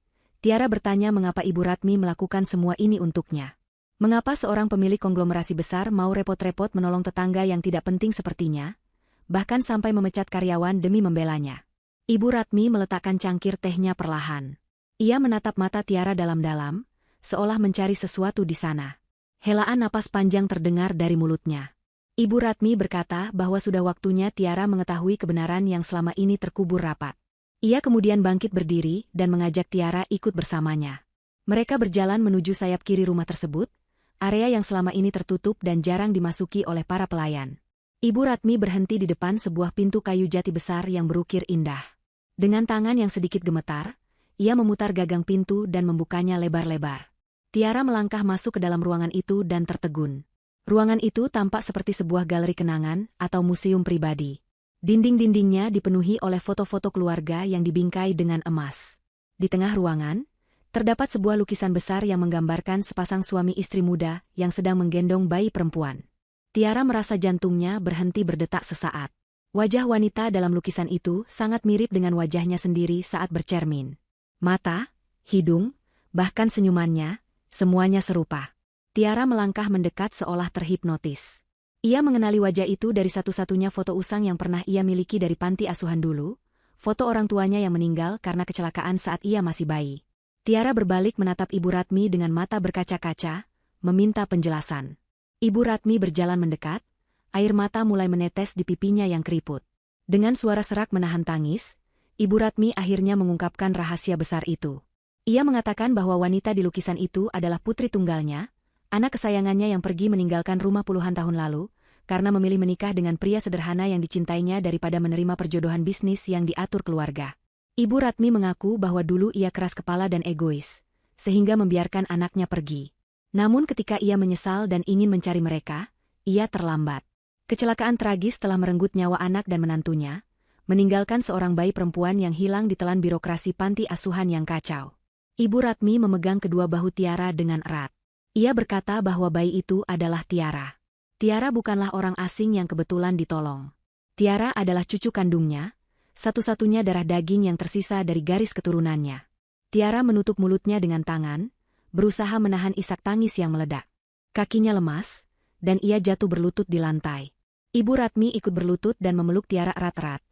Tiara bertanya mengapa Ibu Ratmi melakukan semua ini untuknya. Mengapa seorang pemilik konglomerasi besar mau repot-repot menolong tetangga yang tidak penting sepertinya, bahkan sampai memecat karyawan demi membelanya. Ibu Ratmi meletakkan cangkir tehnya perlahan. Ia menatap mata Tiara dalam-dalam, seolah mencari sesuatu di sana. Helaan napas panjang terdengar dari mulutnya. Ibu Ratmi berkata bahwa sudah waktunya Tiara mengetahui kebenaran yang selama ini terkubur rapat. Ia kemudian bangkit berdiri dan mengajak Tiara ikut bersamanya. Mereka berjalan menuju sayap kiri rumah tersebut, area yang selama ini tertutup dan jarang dimasuki oleh para pelayan. Ibu Ratmi berhenti di depan sebuah pintu kayu jati besar yang berukir indah. Dengan tangan yang sedikit gemetar, ia memutar gagang pintu dan membukanya lebar-lebar. Tiara melangkah masuk ke dalam ruangan itu dan tertegun. Ruangan itu tampak seperti sebuah galeri kenangan atau museum pribadi. Dinding-dindingnya dipenuhi oleh foto-foto keluarga yang dibingkai dengan emas. Di tengah ruangan, terdapat sebuah lukisan besar yang menggambarkan sepasang suami istri muda yang sedang menggendong bayi perempuan. Tiara merasa jantungnya berhenti berdetak sesaat. Wajah wanita dalam lukisan itu sangat mirip dengan wajahnya sendiri saat bercermin. Mata, hidung, bahkan senyumannya, semuanya serupa. Tiara melangkah mendekat seolah terhipnotis. Ia mengenali wajah itu dari satu-satunya foto usang yang pernah ia miliki dari panti asuhan dulu, foto orang tuanya yang meninggal karena kecelakaan saat ia masih bayi. Tiara berbalik menatap Ibu Ratmi dengan mata berkaca-kaca, meminta penjelasan. Ibu Ratmi berjalan mendekat, air mata mulai menetes di pipinya yang keriput. Dengan suara serak menahan tangis, Ibu Ratmi akhirnya mengungkapkan rahasia besar itu. Ia mengatakan bahwa wanita di lukisan itu adalah putri tunggalnya, anak kesayangannya yang pergi meninggalkan rumah puluhan tahun lalu, karena memilih menikah dengan pria sederhana yang dicintainya daripada menerima perjodohan bisnis yang diatur keluarga. Ibu Ratmi mengaku bahwa dulu ia keras kepala dan egois, sehingga membiarkan anaknya pergi. Namun ketika ia menyesal dan ingin mencari mereka, ia terlambat. Kecelakaan tragis telah merenggut nyawa anak dan menantunya, meninggalkan seorang bayi perempuan yang hilang di telan birokrasi panti asuhan yang kacau. Ibu Ratmi memegang kedua bahu Tiara dengan erat. Ia berkata bahwa bayi itu adalah Tiara. Tiara bukanlah orang asing yang kebetulan ditolong. Tiara adalah cucu kandungnya, satu-satunya darah daging yang tersisa dari garis keturunannya. Tiara menutup mulutnya dengan tangan, berusaha menahan isak tangis yang meledak. Kakinya lemas, dan ia jatuh berlutut di lantai. Ibu Ratmi ikut berlutut dan memeluk Tiara erat-erat.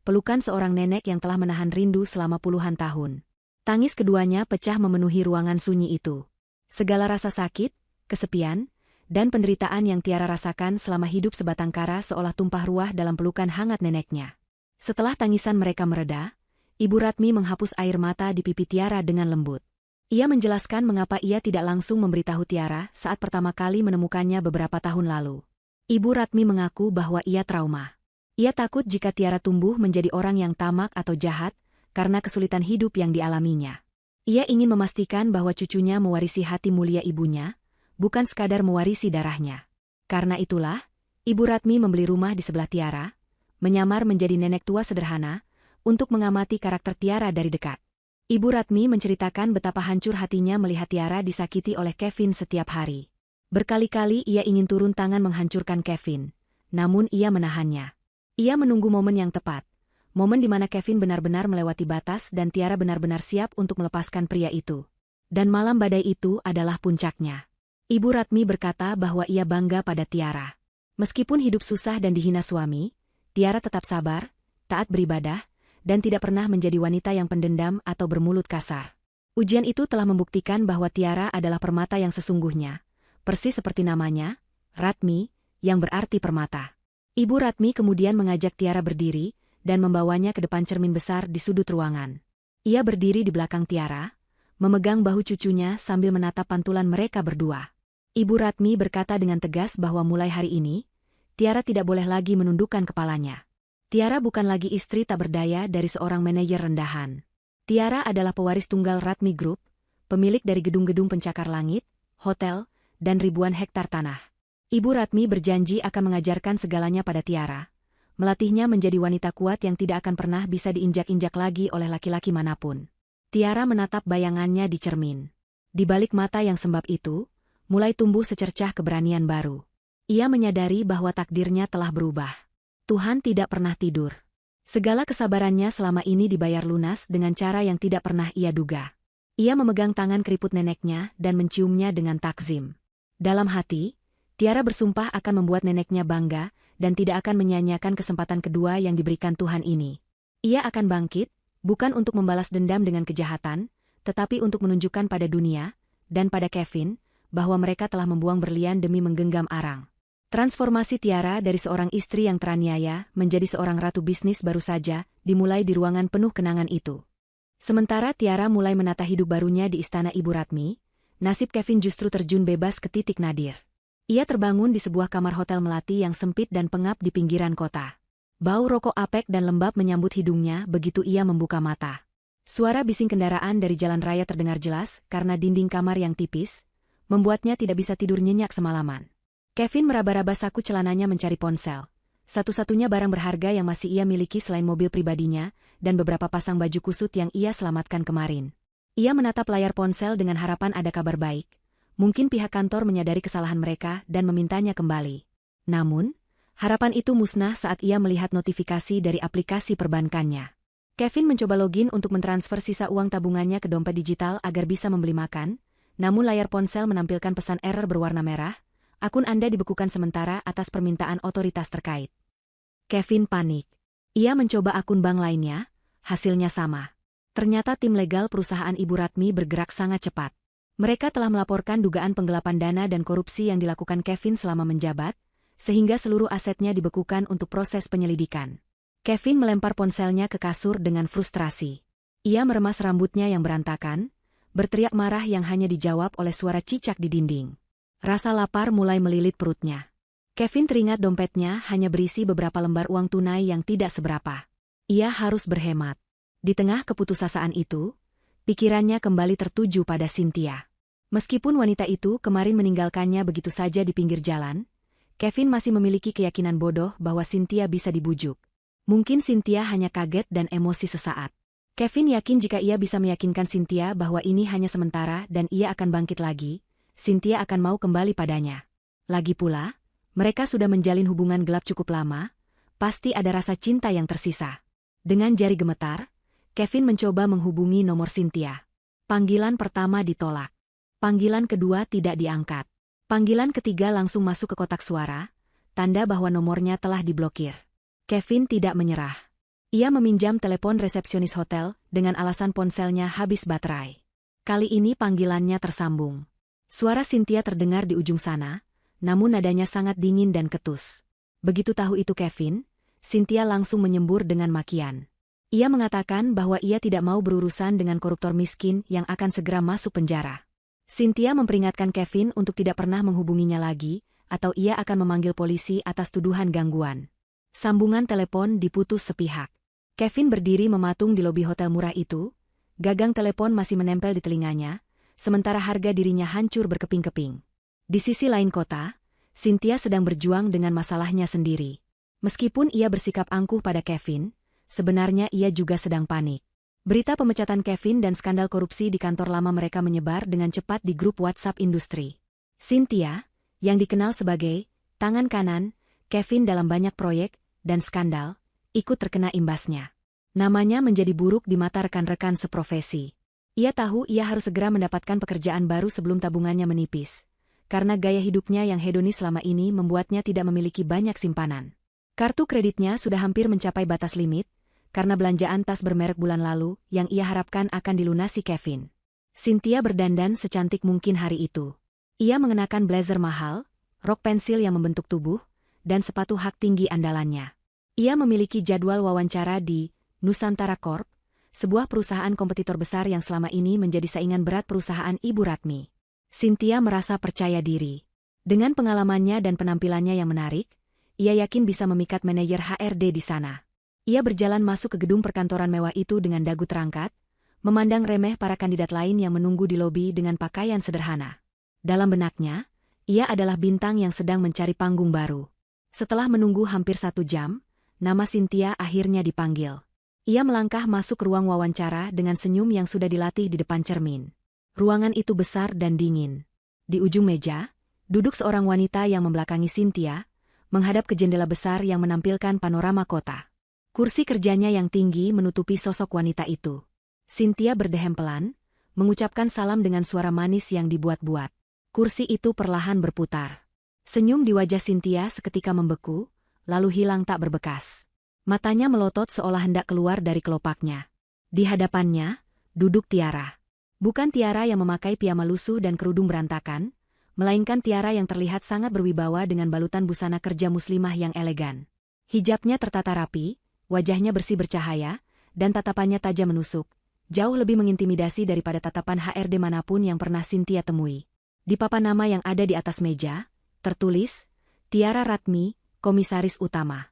Pelukan seorang nenek yang telah menahan rindu selama puluhan tahun. Tangis keduanya pecah memenuhi ruangan sunyi itu. Segala rasa sakit, kesepian, dan penderitaan yang Tiara rasakan selama hidup sebatang kara seolah tumpah ruah dalam pelukan hangat neneknya. Setelah tangisan mereka mereda, Ibu Ratmi menghapus air mata di pipi Tiara dengan lembut. Ia menjelaskan mengapa ia tidak langsung memberitahu Tiara saat pertama kali menemukannya beberapa tahun lalu. Ibu Ratmi mengaku bahwa ia trauma. Ia takut jika Tiara tumbuh menjadi orang yang tamak atau jahat, karena kesulitan hidup yang dialaminya. Ia ingin memastikan bahwa cucunya mewarisi hati mulia ibunya, bukan sekadar mewarisi darahnya. Karena itulah, Ibu Ratmi membeli rumah di sebelah Tiara, menyamar menjadi nenek tua sederhana, untuk mengamati karakter Tiara dari dekat. Ibu Ratmi menceritakan betapa hancur hatinya melihat Tiara disakiti oleh Kevin setiap hari. Berkali-kali ia ingin turun tangan menghancurkan Kevin, namun ia menahannya. Ia menunggu momen yang tepat, momen di mana Kevin benar-benar melewati batas dan Tiara benar-benar siap untuk melepaskan pria itu. Dan malam badai itu adalah puncaknya. Ibu Ratmi berkata bahwa ia bangga pada Tiara. Meskipun hidup susah dan dihina suami, Tiara tetap sabar, taat beribadah, dan tidak pernah menjadi wanita yang pendendam atau bermulut kasar. Ujian itu telah membuktikan bahwa Tiara adalah permata yang sesungguhnya, persis seperti namanya, Ratmi, yang berarti permata. Ibu Ratmi kemudian mengajak Tiara berdiri dan membawanya ke depan cermin besar di sudut ruangan. Ia berdiri di belakang Tiara, memegang bahu cucunya sambil menatap pantulan mereka berdua. Ibu Ratmi berkata dengan tegas bahwa mulai hari ini, Tiara tidak boleh lagi menundukkan kepalanya. Tiara bukan lagi istri tak berdaya dari seorang manajer rendahan. Tiara adalah pewaris tunggal Ratmi Group, pemilik dari gedung-gedung pencakar langit, hotel, dan ribuan hektar tanah. Ibu Ratmi berjanji akan mengajarkan segalanya pada Tiara, melatihnya menjadi wanita kuat yang tidak akan pernah bisa diinjak-injak lagi oleh laki-laki manapun. Tiara menatap bayangannya di cermin. Di balik mata yang sembab itu, mulai tumbuh secercah keberanian baru. Ia menyadari bahwa takdirnya telah berubah. Tuhan tidak pernah tidur. Segala kesabarannya selama ini dibayar lunas dengan cara yang tidak pernah ia duga. Ia memegang tangan keriput neneknya dan menciumnya dengan takzim. Dalam hati, Tiara bersumpah akan membuat neneknya bangga dan tidak akan menyia-nyiakan kesempatan kedua yang diberikan Tuhan ini. Ia akan bangkit, bukan untuk membalas dendam dengan kejahatan, tetapi untuk menunjukkan pada dunia, dan pada Kevin, bahwa mereka telah membuang berlian demi menggenggam arang. Transformasi Tiara dari seorang istri yang teraniaya menjadi seorang ratu bisnis baru saja dimulai di ruangan penuh kenangan itu. Sementara Tiara mulai menata hidup barunya di istana Ibu Ratmi, nasib Kevin justru terjun bebas ke titik nadir. Ia terbangun di sebuah kamar hotel melati yang sempit dan pengap di pinggiran kota. Bau rokok apek dan lembab menyambut hidungnya begitu ia membuka mata. Suara bising kendaraan dari jalan raya terdengar jelas karena dinding kamar yang tipis, membuatnya tidak bisa tidur nyenyak semalaman. Kevin meraba-raba saku celananya mencari ponsel. Satu-satunya barang berharga yang masih ia miliki selain mobil pribadinya dan beberapa pasang baju kusut yang ia selamatkan kemarin. Ia menatap layar ponsel dengan harapan ada kabar baik. Mungkin pihak kantor menyadari kesalahan mereka dan memintanya kembali. Namun, harapan itu musnah saat ia melihat notifikasi dari aplikasi perbankannya. Kevin mencoba login untuk mentransfer sisa uang tabungannya ke dompet digital agar bisa membeli makan, namun layar ponsel menampilkan pesan error berwarna merah. Akun Anda dibekukan sementara atas permintaan otoritas terkait. Kevin panik. Ia mencoba akun bank lainnya, hasilnya sama. Ternyata tim legal perusahaan Ibu Ratmi bergerak sangat cepat. Mereka telah melaporkan dugaan penggelapan dana dan korupsi yang dilakukan Kevin selama menjabat, sehingga seluruh asetnya dibekukan untuk proses penyelidikan. Kevin melempar ponselnya ke kasur dengan frustrasi. Ia meremas rambutnya yang berantakan, berteriak marah yang hanya dijawab oleh suara cicak di dinding. Rasa lapar mulai melilit perutnya. Kevin teringat dompetnya hanya berisi beberapa lembar uang tunai yang tidak seberapa. Ia harus berhemat. Di tengah keputusasaan itu, pikirannya kembali tertuju pada Cynthia. Meskipun wanita itu kemarin meninggalkannya begitu saja di pinggir jalan, Kevin masih memiliki keyakinan bodoh bahwa Cynthia bisa dibujuk. Mungkin Cynthia hanya kaget dan emosi sesaat. Kevin yakin jika ia bisa meyakinkan Cynthia bahwa ini hanya sementara dan ia akan bangkit lagi, Cynthia akan mau kembali padanya. Lagi pula, mereka sudah menjalin hubungan gelap cukup lama, pasti ada rasa cinta yang tersisa. Dengan jari gemetar, Kevin mencoba menghubungi nomor Cynthia. Panggilan pertama ditolak. Panggilan kedua tidak diangkat. Panggilan ketiga langsung masuk ke kotak suara, tanda bahwa nomornya telah diblokir. Kevin tidak menyerah. Ia meminjam telepon resepsionis hotel dengan alasan ponselnya habis baterai. Kali ini panggilannya tersambung. Suara Cynthia terdengar di ujung sana, namun nadanya sangat dingin dan ketus. Begitu tahu itu Kevin, Cynthia langsung menyembur dengan makian. Ia mengatakan bahwa ia tidak mau berurusan dengan koruptor miskin yang akan segera masuk penjara. Cynthia memperingatkan Kevin untuk tidak pernah menghubunginya lagi, atau ia akan memanggil polisi atas tuduhan gangguan. Sambungan telepon diputus sepihak. Kevin berdiri mematung di lobi hotel murah itu, gagang telepon masih menempel di telinganya, sementara harga dirinya hancur berkeping-keping. Di sisi lain kota, Cynthia sedang berjuang dengan masalahnya sendiri. Meskipun ia bersikap angkuh pada Kevin, sebenarnya ia juga sedang panik. Berita pemecatan Kevin dan skandal korupsi di kantor lama mereka menyebar dengan cepat di grup WhatsApp industri. Cynthia, yang dikenal sebagai tangan kanan Kevin dalam banyak proyek dan skandal, ikut terkena imbasnya. Namanya menjadi buruk di mata rekan-rekan seprofesi. Ia tahu ia harus segera mendapatkan pekerjaan baru sebelum tabungannya menipis, karena gaya hidupnya yang hedonis selama ini membuatnya tidak memiliki banyak simpanan. Kartu kreditnya sudah hampir mencapai batas limit, karena belanjaan tas bermerek bulan lalu yang ia harapkan akan dilunasi Kevin. Cynthia berdandan secantik mungkin hari itu. Ia mengenakan blazer mahal, rok pensil yang membentuk tubuh, dan sepatu hak tinggi andalannya. Ia memiliki jadwal wawancara di Nusantara Corp, sebuah perusahaan kompetitor besar yang selama ini menjadi saingan berat perusahaan Ibu Ratmi. Cynthia merasa percaya diri. Dengan pengalamannya dan penampilannya yang menarik, ia yakin bisa memikat manajer HRD di sana. Ia berjalan masuk ke gedung perkantoran mewah itu dengan dagu terangkat, memandang remeh para kandidat lain yang menunggu di lobi dengan pakaian sederhana. Dalam benaknya, ia adalah bintang yang sedang mencari panggung baru. Setelah menunggu hampir 1 jam, nama Cynthia akhirnya dipanggil. Ia melangkah masuk ke ruang wawancara dengan senyum yang sudah dilatih di depan cermin. Ruangan itu besar dan dingin. Di ujung meja, duduk seorang wanita yang membelakangi Cynthia, menghadap ke jendela besar yang menampilkan panorama kota. Kursi kerjanya yang tinggi menutupi sosok wanita itu. Cynthia berdehem pelan, mengucapkan salam dengan suara manis yang dibuat-buat. Kursi itu perlahan berputar. Senyum di wajah Cynthia seketika membeku, lalu hilang tak berbekas. Matanya melotot seolah hendak keluar dari kelopaknya. Di hadapannya, duduk Tiara. Bukan Tiara yang memakai piyama lusuh dan kerudung berantakan, melainkan Tiara yang terlihat sangat berwibawa dengan balutan busana kerja muslimah yang elegan. Hijabnya tertata rapi, wajahnya bersih bercahaya, dan tatapannya tajam menusuk, jauh lebih mengintimidasi daripada tatapan HRD manapun yang pernah Cynthia temui. Di papan nama yang ada di atas meja, tertulis, Tiara Ratmi, Komisaris Utama.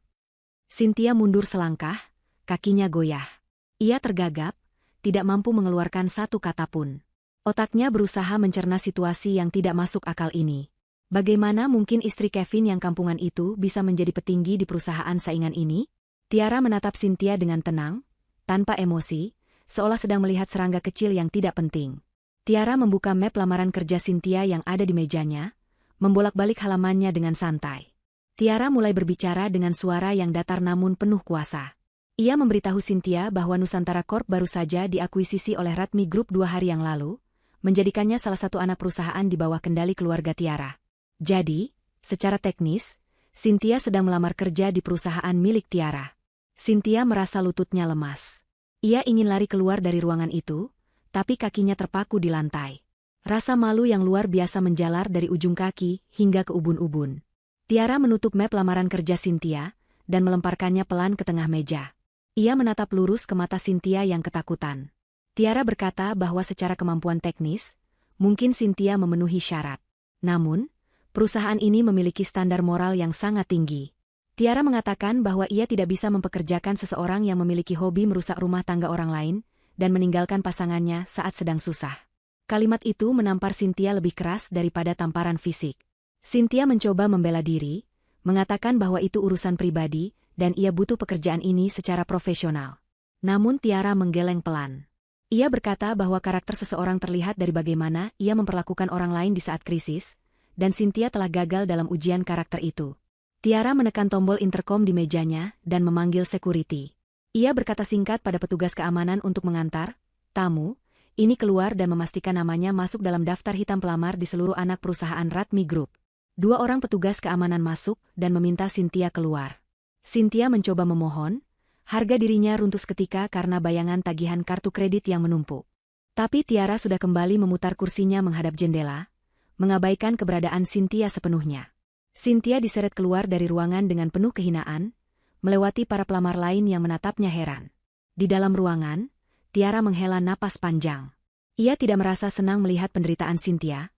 Cynthia mundur selangkah, kakinya goyah. Ia tergagap, tidak mampu mengeluarkan satu kata pun. Otaknya berusaha mencerna situasi yang tidak masuk akal ini. Bagaimana mungkin istri Kevin yang kampungan itu bisa menjadi petinggi di perusahaan saingan ini? Tiara menatap Cynthia dengan tenang, tanpa emosi, seolah sedang melihat serangga kecil yang tidak penting. Tiara membuka map lamaran kerja Cynthia yang ada di mejanya, membolak-balik halamannya dengan santai. Tiara mulai berbicara dengan suara yang datar namun penuh kuasa. Ia memberitahu Cynthia bahwa Nusantara Corp baru saja diakuisisi oleh Ratmi Group 2 hari yang lalu, menjadikannya salah satu anak perusahaan di bawah kendali keluarga Tiara. Jadi, secara teknis, Cynthia sedang melamar kerja di perusahaan milik Tiara. Cynthia merasa lututnya lemas. Ia ingin lari keluar dari ruangan itu, tapi kakinya terpaku di lantai. Rasa malu yang luar biasa menjalar dari ujung kaki hingga ke ubun-ubun. Tiara menutup map lamaran kerja Cynthia dan melemparkannya pelan ke tengah meja. Ia menatap lurus ke mata Cynthia yang ketakutan. Tiara berkata bahwa secara kemampuan teknis, mungkin Cynthia memenuhi syarat. Namun, perusahaan ini memiliki standar moral yang sangat tinggi. Tiara mengatakan bahwa ia tidak bisa mempekerjakan seseorang yang memiliki hobi merusak rumah tangga orang lain dan meninggalkan pasangannya saat sedang susah. Kalimat itu menampar Cynthia lebih keras daripada tamparan fisik. Cynthia mencoba membela diri, mengatakan bahwa itu urusan pribadi dan ia butuh pekerjaan ini secara profesional. Namun Tiara menggeleng pelan. Ia berkata bahwa karakter seseorang terlihat dari bagaimana ia memperlakukan orang lain di saat krisis, dan Cynthia telah gagal dalam ujian karakter itu. Tiara menekan tombol interkom di mejanya dan memanggil security. Ia berkata singkat pada petugas keamanan untuk mengantar tamu ini keluar dan memastikan namanya masuk dalam daftar hitam pelamar di seluruh anak perusahaan Ratmi Group. 2 orang petugas keamanan masuk dan meminta Cynthia keluar. Cynthia mencoba memohon, harga dirinya runtuh seketika karena bayangan tagihan kartu kredit yang menumpuk. Tapi Tiara sudah kembali memutar kursinya menghadap jendela, mengabaikan keberadaan Cynthia sepenuhnya. Cynthia diseret keluar dari ruangan dengan penuh kehinaan, melewati para pelamar lain yang menatapnya heran. Di dalam ruangan, Tiara menghela napas panjang. Ia tidak merasa senang melihat penderitaan Cynthia,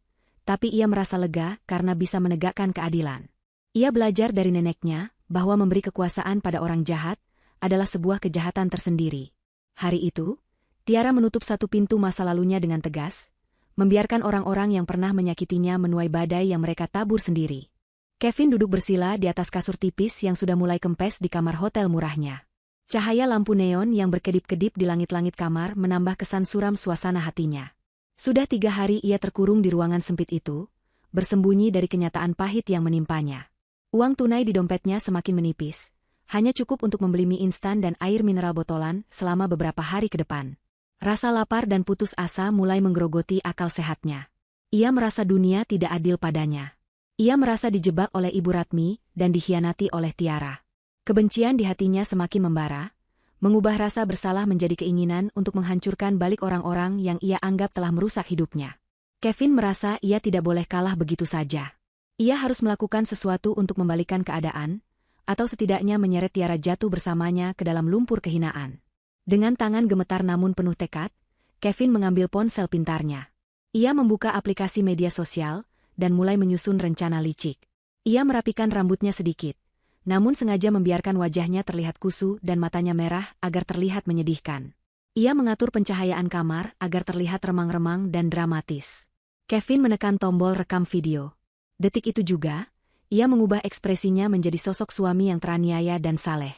tapi ia merasa lega karena bisa menegakkan keadilan. Ia belajar dari neneknya bahwa memberi kekuasaan pada orang jahat adalah sebuah kejahatan tersendiri. Hari itu, Tiara menutup satu pintu masa lalunya dengan tegas, membiarkan orang-orang yang pernah menyakitinya menuai badai yang mereka tabur sendiri. Kevin duduk bersila di atas kasur tipis yang sudah mulai kempes di kamar hotel murahnya. Cahaya lampu neon yang berkedip-kedip di langit-langit kamar menambah kesan suram suasana hatinya. Sudah 3 hari ia terkurung di ruangan sempit itu, bersembunyi dari kenyataan pahit yang menimpanya. Uang tunai di dompetnya semakin menipis, hanya cukup untuk membeli mie instan dan air mineral botolan selama beberapa hari ke depan. Rasa lapar dan putus asa mulai menggerogoti akal sehatnya. Ia merasa dunia tidak adil padanya. Ia merasa dijebak oleh Ibu Ratmi dan dikhianati oleh Tiara. Kebencian di hatinya semakin membara, mengubah rasa bersalah menjadi keinginan untuk menghancurkan balik orang-orang yang ia anggap telah merusak hidupnya. Kevin merasa ia tidak boleh kalah begitu saja. Ia harus melakukan sesuatu untuk membalikkan keadaan, atau setidaknya menyeret Tiara jatuh bersamanya ke dalam lumpur kehinaan. Dengan tangan gemetar namun penuh tekad, Kevin mengambil ponsel pintarnya. Ia membuka aplikasi media sosial dan mulai menyusun rencana licik. Ia merapikan rambutnya sedikit, namun sengaja membiarkan wajahnya terlihat kusu dan matanya merah agar terlihat menyedihkan. Ia mengatur pencahayaan kamar agar terlihat remang-remang dan dramatis. Kevin menekan tombol rekam video. Detik itu juga, ia mengubah ekspresinya menjadi sosok suami yang teraniaya dan saleh.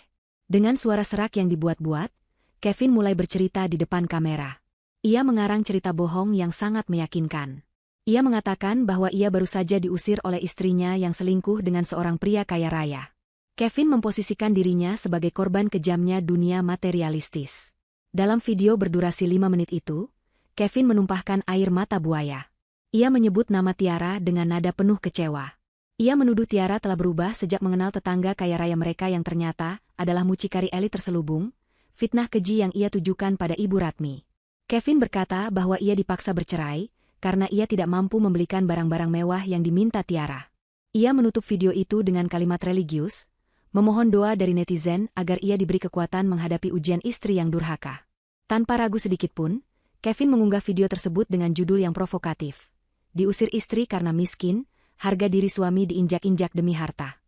Dengan suara serak yang dibuat-buat, Kevin mulai bercerita di depan kamera. Ia mengarang cerita bohong yang sangat meyakinkan. Ia mengatakan bahwa ia baru saja diusir oleh istrinya yang selingkuh dengan seorang pria kaya raya. Kevin memposisikan dirinya sebagai korban kejamnya dunia materialistis. Dalam video berdurasi 5 menit itu, Kevin menumpahkan air mata buaya. Ia menyebut nama Tiara dengan nada penuh kecewa. Ia menuduh Tiara telah berubah sejak mengenal tetangga kaya raya mereka yang ternyata adalah mucikari elit terselubung, fitnah keji yang ia tujukan pada Ibu Ratmi. Kevin berkata bahwa ia dipaksa bercerai, karena ia tidak mampu membelikan barang-barang mewah yang diminta Tiara. Ia menutup video itu dengan kalimat religius, memohon doa dari netizen agar ia diberi kekuatan menghadapi ujian istri yang durhaka. Tanpa ragu sedikitpun, Kevin mengunggah video tersebut dengan judul yang provokatif. Diusir istri karena miskin, harga diri suami diinjak-injak demi harta.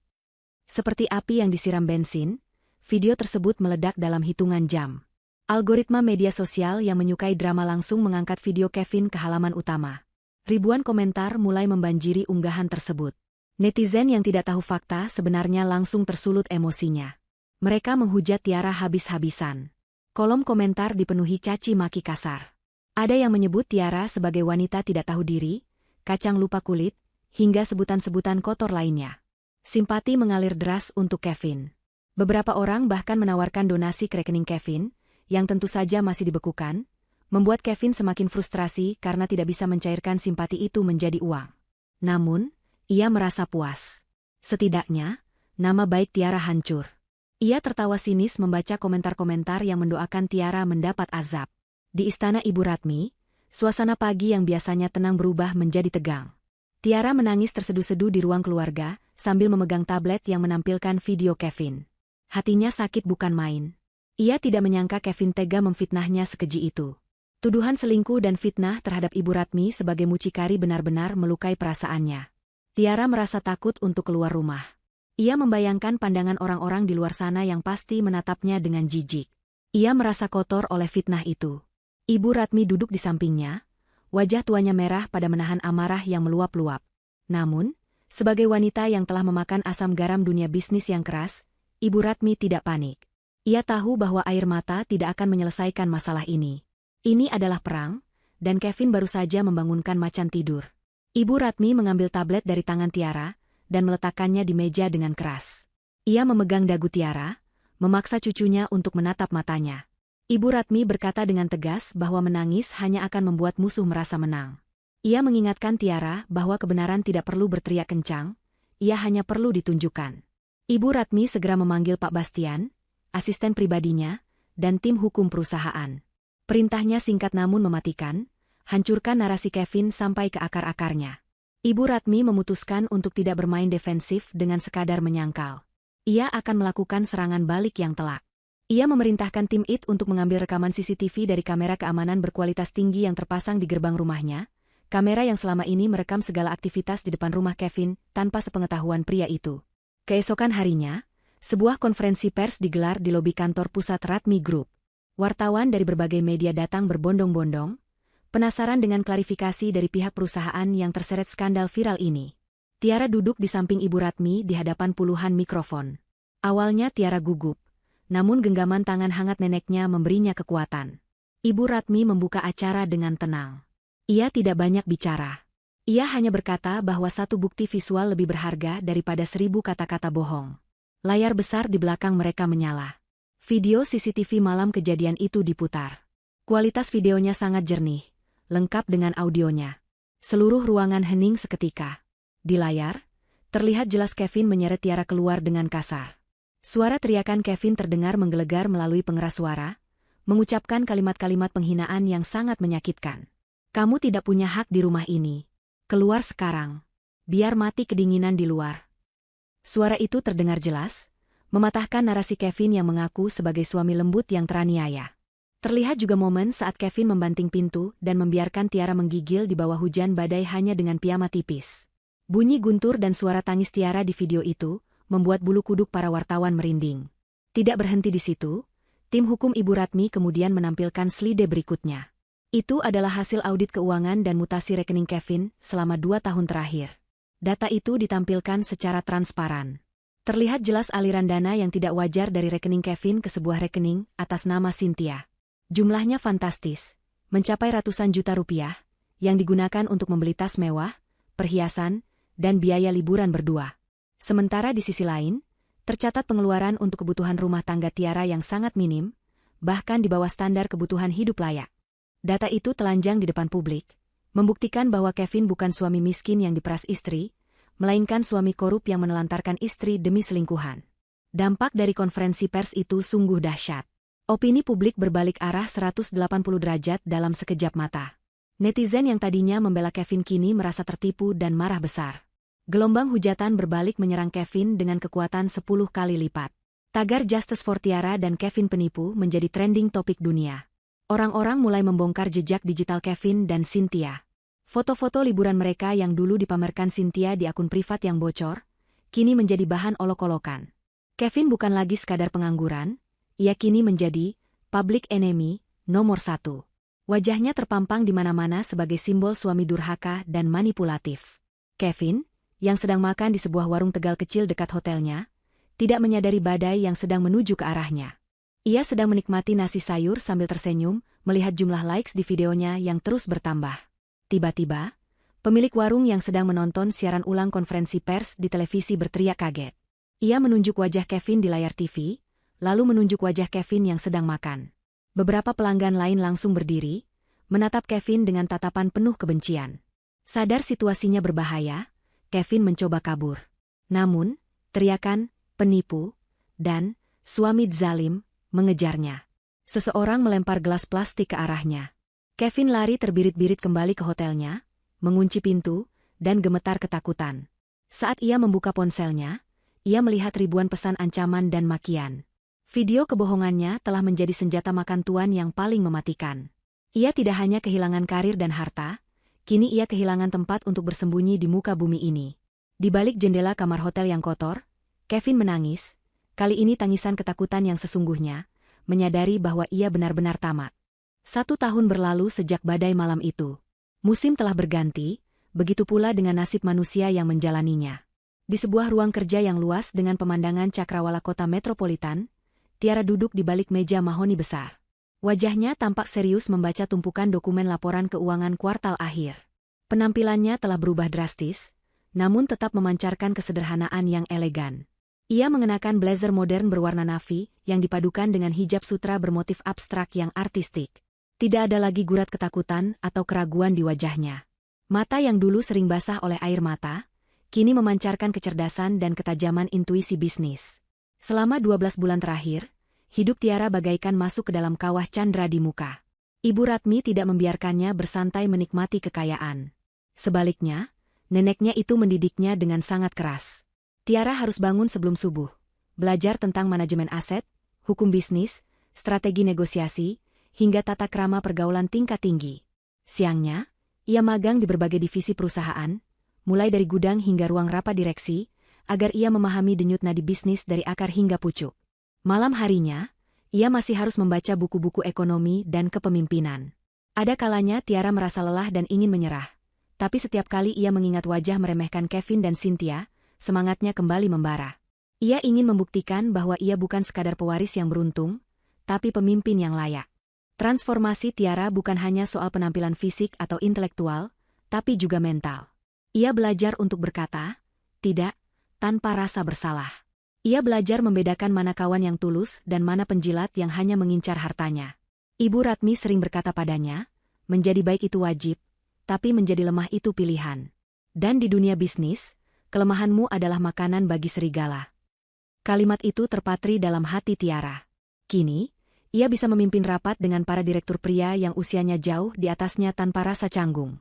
Seperti api yang disiram bensin, video tersebut meledak dalam hitungan jam. Algoritma media sosial yang menyukai drama langsung mengangkat video Kevin ke halaman utama. Ribuan komentar mulai membanjiri unggahan tersebut. Netizen yang tidak tahu fakta sebenarnya langsung tersulut emosinya. Mereka menghujat Tiara habis-habisan. Kolom komentar dipenuhi caci maki kasar. Ada yang menyebut Tiara sebagai wanita tidak tahu diri, kacang lupa kulit, hingga sebutan-sebutan kotor lainnya. Simpati mengalir deras untuk Kevin. Beberapa orang bahkan menawarkan donasi ke rekening Kevin, yang tentu saja masih dibekukan, membuat Kevin semakin frustrasi karena tidak bisa mencairkan simpati itu menjadi uang. Namun, ia merasa puas. Setidaknya, nama baik Tiara hancur. Ia tertawa sinis membaca komentar-komentar yang mendoakan Tiara mendapat azab. Di istana Ibu Ratmi, suasana pagi yang biasanya tenang berubah menjadi tegang. Tiara menangis terseduh-seduh di ruang keluarga, sambil memegang tablet yang menampilkan video Kevin. Hatinya sakit bukan main. Ia tidak menyangka Kevin tega memfitnahnya sekeji itu. Tuduhan selingkuh dan fitnah terhadap Ibu Ratmi sebagai mucikari benar-benar melukai perasaannya. Tiara merasa takut untuk keluar rumah. Ia membayangkan pandangan orang-orang di luar sana yang pasti menatapnya dengan jijik. Ia merasa kotor oleh fitnah itu. Ibu Ratmi duduk di sampingnya, wajah tuanya merah pada menahan amarah yang meluap-luap. Namun, sebagai wanita yang telah memakan asam garam dunia bisnis yang keras, Ibu Ratmi tidak panik. Ia tahu bahwa air mata tidak akan menyelesaikan masalah ini. Ini adalah perang, dan Kevin baru saja membangunkan macan tidur. Ibu Ratmi mengambil tablet dari tangan Tiara, dan meletakkannya di meja dengan keras. Ia memegang dagu Tiara, memaksa cucunya untuk menatap matanya. Ibu Ratmi berkata dengan tegas bahwa menangis hanya akan membuat musuh merasa menang. Ia mengingatkan Tiara bahwa kebenaran tidak perlu berteriak kencang, ia hanya perlu ditunjukkan. Ibu Ratmi segera memanggil Pak Bastian, asisten pribadinya, dan tim hukum perusahaan. Perintahnya singkat namun mematikan, hancurkan narasi Kevin sampai ke akar-akarnya. Ibu Ratmi memutuskan untuk tidak bermain defensif dengan sekadar menyangkal. Ia akan melakukan serangan balik yang telak. Ia memerintahkan tim IT untuk mengambil rekaman CCTV dari kamera keamanan berkualitas tinggi yang terpasang di gerbang rumahnya, kamera yang selama ini merekam segala aktivitas di depan rumah Kevin tanpa sepengetahuan pria itu. Keesokan harinya, sebuah konferensi pers digelar di lobi kantor pusat Ratmi Group. Wartawan dari berbagai media datang berbondong-bondong, penasaran dengan klarifikasi dari pihak perusahaan yang terseret skandal viral ini. Tiara duduk di samping Ibu Ratmi di hadapan puluhan mikrofon. Awalnya Tiara gugup, namun genggaman tangan hangat neneknya memberinya kekuatan. Ibu Ratmi membuka acara dengan tenang. Ia tidak banyak bicara. Ia hanya berkata bahwa satu bukti visual lebih berharga daripada 1000 kata-kata bohong. Layar besar di belakang mereka menyala. Video CCTV malam kejadian itu diputar. Kualitas videonya sangat jernih, lengkap dengan audionya. Seluruh ruangan hening seketika. Di layar, terlihat jelas Kevin menyeret Tiara keluar dengan kasar. Suara teriakan Kevin terdengar menggelegar melalui pengeras suara, mengucapkan kalimat-kalimat penghinaan yang sangat menyakitkan. Kamu tidak punya hak di rumah ini. Keluar sekarang. Biar mati kedinginan di luar. Suara itu terdengar jelas, mematahkan narasi Kevin yang mengaku sebagai suami lembut yang teraniaya. Terlihat juga momen saat Kevin membanting pintu dan membiarkan Tiara menggigil di bawah hujan badai hanya dengan piyama tipis. Bunyi guntur dan suara tangis Tiara di video itu membuat bulu kuduk para wartawan merinding. Tidak berhenti di situ, tim hukum Ibu Ratmi kemudian menampilkan slide berikutnya. Itu adalah hasil audit keuangan dan mutasi rekening Kevin selama 2 tahun terakhir. Data itu ditampilkan secara transparan. Terlihat jelas aliran dana yang tidak wajar dari rekening Kevin ke sebuah rekening atas nama Cynthia. Jumlahnya fantastis, mencapai ratusan juta rupiah, yang digunakan untuk membeli tas mewah, perhiasan, dan biaya liburan berdua. Sementara di sisi lain, tercatat pengeluaran untuk kebutuhan rumah tangga Tiara yang sangat minim, bahkan di bawah standar kebutuhan hidup layak. Data itu telanjang di depan publik, membuktikan bahwa Kevin bukan suami miskin yang diperas istri, melainkan suami korup yang menelantarkan istri demi selingkuhan. Dampak dari konferensi pers itu sungguh dahsyat. Opini publik berbalik arah 180 derajat dalam sekejap mata. Netizen yang tadinya membela Kevin kini merasa tertipu dan marah besar. Gelombang hujatan berbalik menyerang Kevin dengan kekuatan 10 kali lipat. Tagar Justice for Tiara dan Kevin penipu menjadi trending topik dunia. Orang-orang mulai membongkar jejak digital Kevin dan Cynthia. Foto-foto liburan mereka yang dulu dipamerkan Cynthia di akun privat yang bocor, kini menjadi bahan olok-olokan. Kevin bukan lagi sekadar pengangguran, ia kini menjadi public enemy nomor 1. Wajahnya terpampang di mana-mana sebagai simbol suami durhaka dan manipulatif. Kevin, yang sedang makan di sebuah warung Tegal kecil dekat hotelnya, tidak menyadari badai yang sedang menuju ke arahnya. Ia sedang menikmati nasi sayur sambil tersenyum melihat jumlah likes di videonya yang terus bertambah. Tiba-tiba, pemilik warung yang sedang menonton siaran ulang konferensi pers di televisi berteriak kaget. Ia menunjuk wajah Kevin di layar TV, lalu menunjuk wajah Kevin yang sedang makan. Beberapa pelanggan lain langsung berdiri, menatap Kevin dengan tatapan penuh kebencian. Sadar situasinya berbahaya, Kevin mencoba kabur. Namun, teriakan, penipu, dan suami zalim mengejarnya. Seseorang melempar gelas plastik ke arahnya. Kevin lari terbirit-birit kembali ke hotelnya, mengunci pintu, dan gemetar ketakutan. Saat ia membuka ponselnya, ia melihat ribuan pesan ancaman dan makian. Video kebohongannya telah menjadi senjata makan tuan yang paling mematikan. Ia tidak hanya kehilangan karir dan harta, kini ia kehilangan tempat untuk bersembunyi di muka bumi ini. Di balik jendela kamar hotel yang kotor, Kevin menangis, kali ini tangisan ketakutan yang sesungguhnya, menyadari bahwa ia benar-benar tamat. 1 tahun berlalu sejak badai malam itu. Musim telah berganti, begitu pula dengan nasib manusia yang menjalaninya. Di sebuah ruang kerja yang luas dengan pemandangan cakrawala kota metropolitan, Tiara duduk di balik meja mahoni besar. Wajahnya tampak serius membaca tumpukan dokumen laporan keuangan kuartal akhir. Penampilannya telah berubah drastis, namun tetap memancarkan kesederhanaan yang elegan. Ia mengenakan blazer modern berwarna navy yang dipadukan dengan hijab sutra bermotif abstrak yang artistik. Tidak ada lagi gurat ketakutan atau keraguan di wajahnya. Mata yang dulu sering basah oleh air mata, kini memancarkan kecerdasan dan ketajaman intuisi bisnis. Selama 12 bulan terakhir, hidup Tiara bagaikan masuk ke dalam kawah candra di muka. Ibu Ratmi tidak membiarkannya bersantai menikmati kekayaan. Sebaliknya, neneknya itu mendidiknya dengan sangat keras. Tiara harus bangun sebelum subuh, belajar tentang manajemen aset, hukum bisnis, strategi negosiasi, hingga tata krama pergaulan tingkat tinggi. Siangnya, ia magang di berbagai divisi perusahaan, mulai dari gudang hingga ruang rapat direksi, agar ia memahami denyut nadi bisnis dari akar hingga pucuk. Malam harinya, ia masih harus membaca buku-buku ekonomi dan kepemimpinan. Ada kalanya Tiara merasa lelah dan ingin menyerah. Tapi setiap kali ia mengingat wajah meremehkan Kevin dan Cynthia, semangatnya kembali membara. Ia ingin membuktikan bahwa ia bukan sekadar pewaris yang beruntung, tapi pemimpin yang layak. Transformasi Tiara bukan hanya soal penampilan fisik atau intelektual, tapi juga mental. Ia belajar untuk berkata, tidak, tanpa rasa bersalah. Ia belajar membedakan mana kawan yang tulus dan mana penjilat yang hanya mengincar hartanya. Ibu Ratmi sering berkata padanya, menjadi baik itu wajib, tapi menjadi lemah itu pilihan. Dan di dunia bisnis, kelemahanmu adalah makanan bagi serigala. Kalimat itu terpatri dalam hati Tiara. Kini, ia bisa memimpin rapat dengan para direktur pria yang usianya jauh di atasnya tanpa rasa canggung.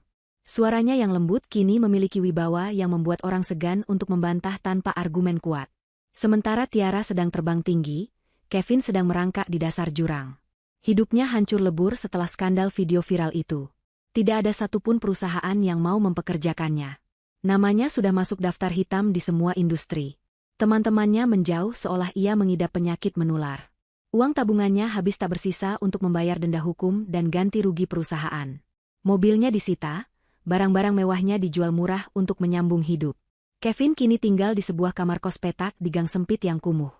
Suaranya yang lembut kini memiliki wibawa yang membuat orang segan untuk membantah tanpa argumen kuat. Sementara Tiara sedang terbang tinggi, Kevin sedang merangkak di dasar jurang. Hidupnya hancur lebur setelah skandal video viral itu. Tidak ada satupun perusahaan yang mau mempekerjakannya. Namanya sudah masuk daftar hitam di semua industri. Teman-temannya menjauh seolah ia mengidap penyakit menular. Uang tabungannya habis tak bersisa untuk membayar denda hukum dan ganti rugi perusahaan. Mobilnya disita, barang-barang mewahnya dijual murah untuk menyambung hidup. Kevin kini tinggal di sebuah kamar kos petak di gang sempit yang kumuh.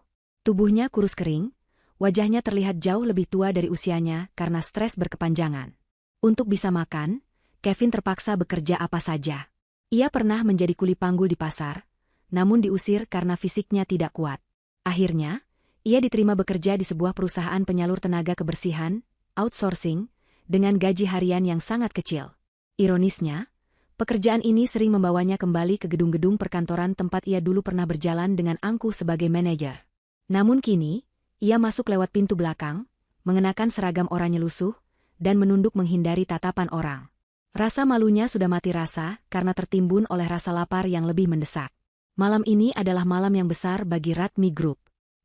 Tubuhnya kurus kering, wajahnya terlihat jauh lebih tua dari usianya karena stres berkepanjangan. Untuk bisa makan, Kevin terpaksa bekerja apa saja. Ia pernah menjadi kuli panggul di pasar, namun diusir karena fisiknya tidak kuat. Akhirnya, ia diterima bekerja di sebuah perusahaan penyalur tenaga kebersihan, outsourcing, dengan gaji harian yang sangat kecil. Ironisnya, pekerjaan ini sering membawanya kembali ke gedung-gedung perkantoran tempat ia dulu pernah berjalan dengan angkuh sebagai manajer. Namun kini, ia masuk lewat pintu belakang, mengenakan seragam oranye lusuh, dan menunduk menghindari tatapan orang. Rasa malunya sudah mati rasa karena tertimbun oleh rasa lapar yang lebih mendesak. Malam ini adalah malam yang besar bagi Ratmi Group.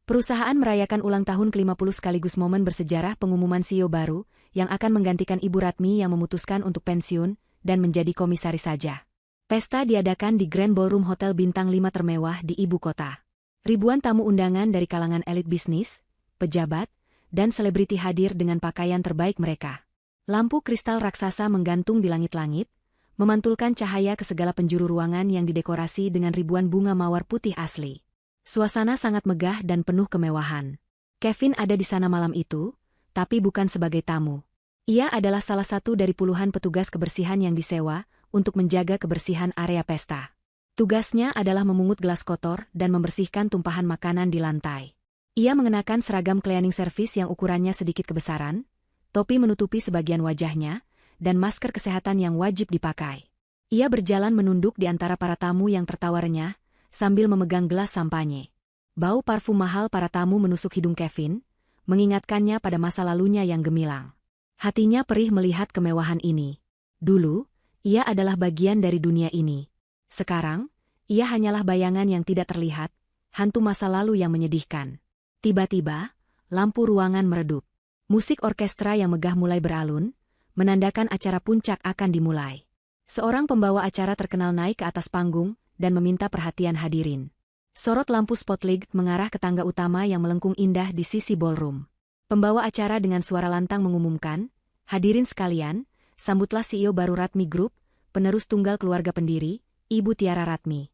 Perusahaan merayakan ulang tahun ke-50 sekaligus momen bersejarah pengumuman CEO baru yang akan menggantikan Ibu Ratmi yang memutuskan untuk pensiun dan menjadi komisaris saja. Pesta diadakan di Grand Ballroom Hotel Bintang 5 termewah di ibu kota. Ribuan tamu undangan dari kalangan elit bisnis, pejabat, dan selebriti hadir dengan pakaian terbaik mereka. Lampu kristal raksasa menggantung di langit-langit, memantulkan cahaya ke segala penjuru ruangan yang didekorasi dengan ribuan bunga mawar putih asli. Suasana sangat megah dan penuh kemewahan. Kevin ada di sana malam itu, tapi bukan sebagai tamu. Ia adalah salah satu dari puluhan petugas kebersihan yang disewa untuk menjaga kebersihan area pesta. Tugasnya adalah memungut gelas kotor dan membersihkan tumpahan makanan di lantai. Ia mengenakan seragam cleaning service yang ukurannya sedikit kebesaran, topi menutupi sebagian wajahnya, dan masker kesehatan yang wajib dipakai. Ia berjalan menunduk di antara para tamu yang tertawa renyah, sambil memegang gelas sampanye. Bau parfum mahal para tamu menusuk hidung Kevin, mengingatkannya pada masa lalunya yang gemilang. Hatinya perih melihat kemewahan ini. Dulu, ia adalah bagian dari dunia ini. Sekarang, ia hanyalah bayangan yang tidak terlihat, hantu masa lalu yang menyedihkan. Tiba-tiba, lampu ruangan meredup. Musik orkestra yang megah mulai beralun, menandakan acara puncak akan dimulai. Seorang pembawa acara terkenal naik ke atas panggung dan meminta perhatian hadirin. Sorot lampu spotlight mengarah ke tangga utama yang melengkung indah di sisi ballroom. Pembawa acara dengan suara lantang mengumumkan, "Hadirin sekalian, sambutlah CEO baru Ratmi Group, penerus tunggal keluarga pendiri, Ibu Tiara Ratmi."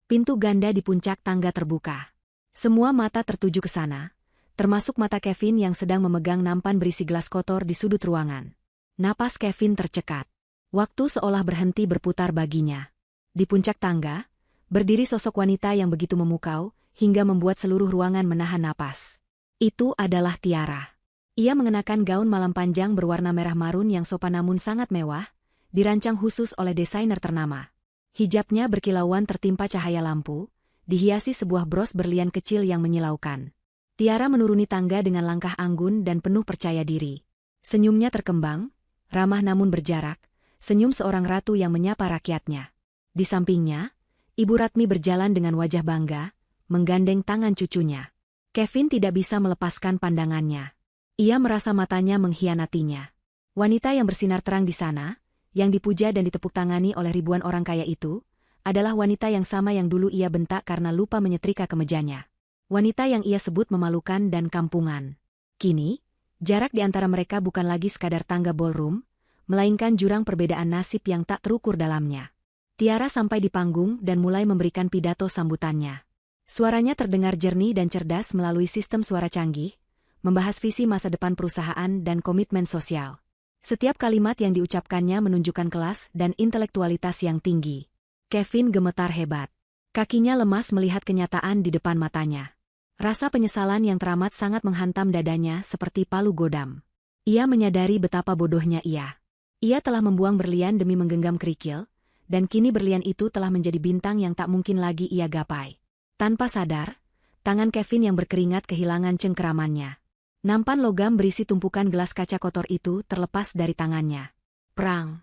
Pintu ganda di puncak tangga terbuka. Semua mata tertuju ke sana, termasuk mata Kevin yang sedang memegang nampan berisi gelas kotor di sudut ruangan. Napas Kevin tercekat. Waktu seolah berhenti berputar baginya. Di puncak tangga, berdiri sosok wanita yang begitu memukau, hingga membuat seluruh ruangan menahan napas. Itu adalah Tiara. Ia mengenakan gaun malam panjang berwarna merah marun yang sopan namun sangat mewah, dirancang khusus oleh desainer ternama. Hijabnya berkilauan tertimpa cahaya lampu, dihiasi sebuah bros berlian kecil yang menyilaukan. Tiara menuruni tangga dengan langkah anggun dan penuh percaya diri. Senyumnya terkembang, ramah namun berjarak, senyum seorang ratu yang menyapa rakyatnya. Di sampingnya, Ibu Ratmi berjalan dengan wajah bangga, menggandeng tangan cucunya. Kevin tidak bisa melepaskan pandangannya. Ia merasa matanya mengkhianatinya. Wanita yang bersinar terang di sana, yang dipuja dan ditepuk tangani oleh ribuan orang kaya itu, adalah wanita yang sama yang dulu ia bentak karena lupa menyetrika kemejanya. Wanita yang ia sebut memalukan dan kampungan. Kini, jarak di antara mereka bukan lagi sekadar tangga ballroom, melainkan jurang perbedaan nasib yang tak terukur dalamnya. Tiara sampai di panggung dan mulai memberikan pidato sambutannya. Suaranya terdengar jernih dan cerdas melalui sistem suara canggih, membahas visi masa depan perusahaan dan komitmen sosial. Setiap kalimat yang diucapkannya menunjukkan kelas dan intelektualitas yang tinggi. Kevin gemetar hebat. Kakinya lemas melihat kenyataan di depan matanya. Rasa penyesalan yang teramat sangat menghantam dadanya seperti palu godam. Ia menyadari betapa bodohnya ia. Ia telah membuang berlian demi menggenggam kerikil, dan kini berlian itu telah menjadi bintang yang tak mungkin lagi ia gapai. Tanpa sadar, tangan Kevin yang berkeringat kehilangan cengkeramannya. Nampan logam berisi tumpukan gelas kaca kotor itu terlepas dari tangannya. Prang!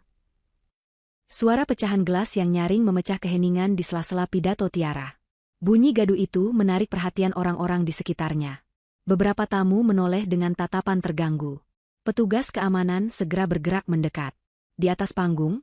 Suara pecahan gelas yang nyaring memecah keheningan di sela-sela pidato Tiara. Bunyi gaduh itu menarik perhatian orang-orang di sekitarnya. Beberapa tamu menoleh dengan tatapan terganggu. Petugas keamanan segera bergerak mendekat. Di atas panggung,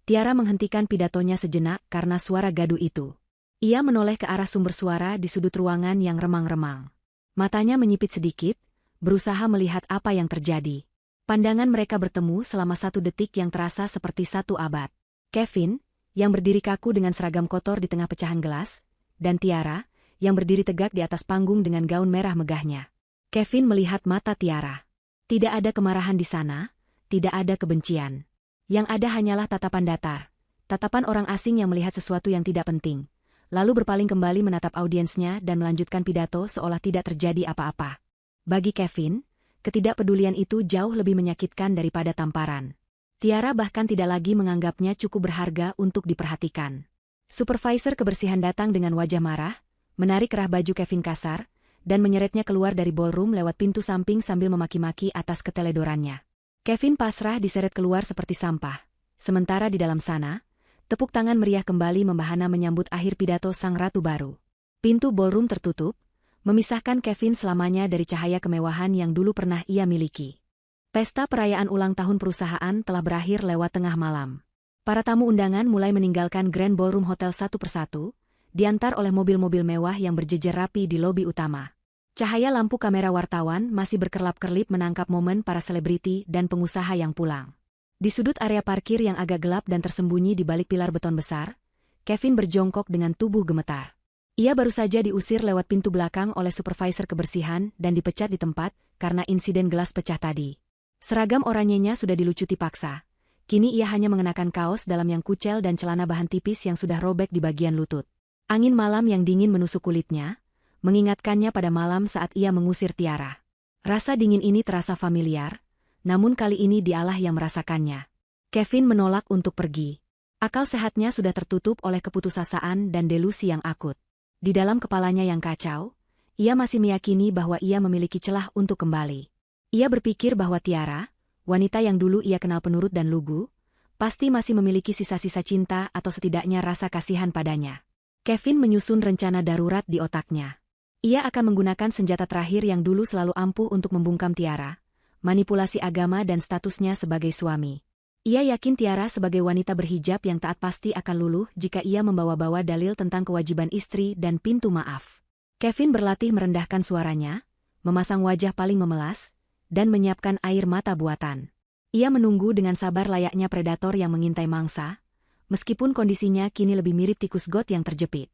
Tiara menghentikan pidatonya sejenak karena suara gaduh itu. Ia menoleh ke arah sumber suara di sudut ruangan yang remang-remang. Matanya menyipit sedikit, berusaha melihat apa yang terjadi. Pandangan mereka bertemu selama 1 detik yang terasa seperti 1 abad. Kevin, yang berdiri kaku dengan seragam kotor di tengah pecahan gelas, dan Tiara, yang berdiri tegak di atas panggung dengan gaun merah megahnya. Kevin melihat mata Tiara. Tidak ada kemarahan di sana, tidak ada kebencian. Yang ada hanyalah tatapan datar, tatapan orang asing yang melihat sesuatu yang tidak penting, lalu berpaling kembali menatap audiensnya dan melanjutkan pidato seolah tidak terjadi apa-apa. Bagi Kevin, ketidakpedulian itu jauh lebih menyakitkan daripada tamparan. Tiara bahkan tidak lagi menganggapnya cukup berharga untuk diperhatikan. Supervisor kebersihan datang dengan wajah marah, menarik kerah baju Kevin kasar, dan menyeretnya keluar dari ballroom lewat pintu samping sambil memaki-maki atas keteledorannya. Kevin pasrah diseret keluar seperti sampah. Sementara di dalam sana, tepuk tangan meriah kembali membahana menyambut akhir pidato sang ratu baru. Pintu ballroom tertutup, memisahkan Kevin selamanya dari cahaya kemewahan yang dulu pernah ia miliki. Pesta perayaan ulang tahun perusahaan telah berakhir lewat tengah malam. Para tamu undangan mulai meninggalkan Grand Ballroom Hotel satu persatu, diantar oleh mobil-mobil mewah yang berjejer rapi di lobi utama. Cahaya lampu kamera wartawan masih berkerlap-kerlip menangkap momen para selebriti dan pengusaha yang pulang. Di sudut area parkir yang agak gelap dan tersembunyi di balik pilar beton besar, Kevin berjongkok dengan tubuh gemetar. Ia baru saja diusir lewat pintu belakang oleh supervisor kebersihan dan dipecat di tempat karena insiden gelas pecah tadi. Seragam oranyenya sudah dilucuti paksa. Kini ia hanya mengenakan kaos dalam yang kucel dan celana bahan tipis yang sudah robek di bagian lutut. Angin malam yang dingin menusuk kulitnya, mengingatkannya pada malam saat ia mengusir Tiara. Rasa dingin ini terasa familiar, namun kali ini dialah yang merasakannya. Kevin menolak untuk pergi. Akal sehatnya sudah tertutup oleh keputusasaan dan delusi yang akut. Di dalam kepalanya yang kacau, ia masih meyakini bahwa ia memiliki celah untuk kembali. Ia berpikir bahwa Tiara, wanita yang dulu ia kenal penurut dan lugu, pasti masih memiliki sisa-sisa cinta atau setidaknya rasa kasihan padanya. Kevin menyusun rencana darurat di otaknya. Ia akan menggunakan senjata terakhir yang dulu selalu ampuh untuk membungkam Tiara, manipulasi agama dan statusnya sebagai suami. Ia yakin Tiara sebagai wanita berhijab yang taat pasti akan luluh jika ia membawa-bawa dalil tentang kewajiban istri dan pintu maaf. Kevin berlatih merendahkan suaranya, memasang wajah paling memelas, dan menyiapkan air mata buatan. Ia menunggu dengan sabar layaknya predator yang mengintai mangsa, meskipun kondisinya kini lebih mirip tikus got yang terjepit.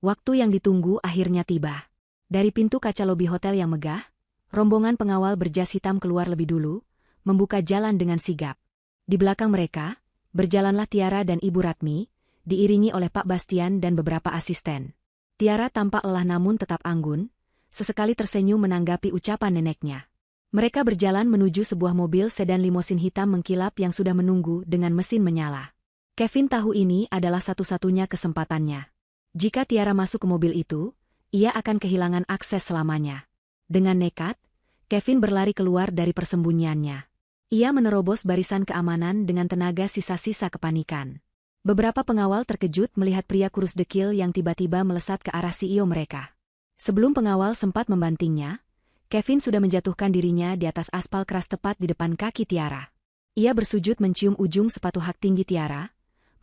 Waktu yang ditunggu akhirnya tiba. Dari pintu kaca lobi hotel yang megah, rombongan pengawal berjas hitam keluar lebih dulu, membuka jalan dengan sigap. Di belakang mereka, berjalanlah Tiara dan Ibu Ratmi, diiringi oleh Pak Bastian dan beberapa asisten. Tiara tampak lelah namun tetap anggun, sesekali tersenyum menanggapi ucapan neneknya. Mereka berjalan menuju sebuah mobil sedan limosin hitam mengkilap yang sudah menunggu dengan mesin menyala. Kevin tahu ini adalah satu-satunya kesempatannya. Jika Tiara masuk ke mobil itu, ia akan kehilangan akses selamanya. Dengan nekat, Kevin berlari keluar dari persembunyiannya. Ia menerobos barisan keamanan dengan tenaga sisa-sisa kepanikan. Beberapa pengawal terkejut melihat pria kurus dekil yang tiba-tiba melesat ke arah CEO mereka. Sebelum pengawal sempat membantingnya, Kevin sudah menjatuhkan dirinya di atas aspal keras tepat di depan kaki Tiara. Ia bersujud mencium ujung sepatu hak tinggi Tiara,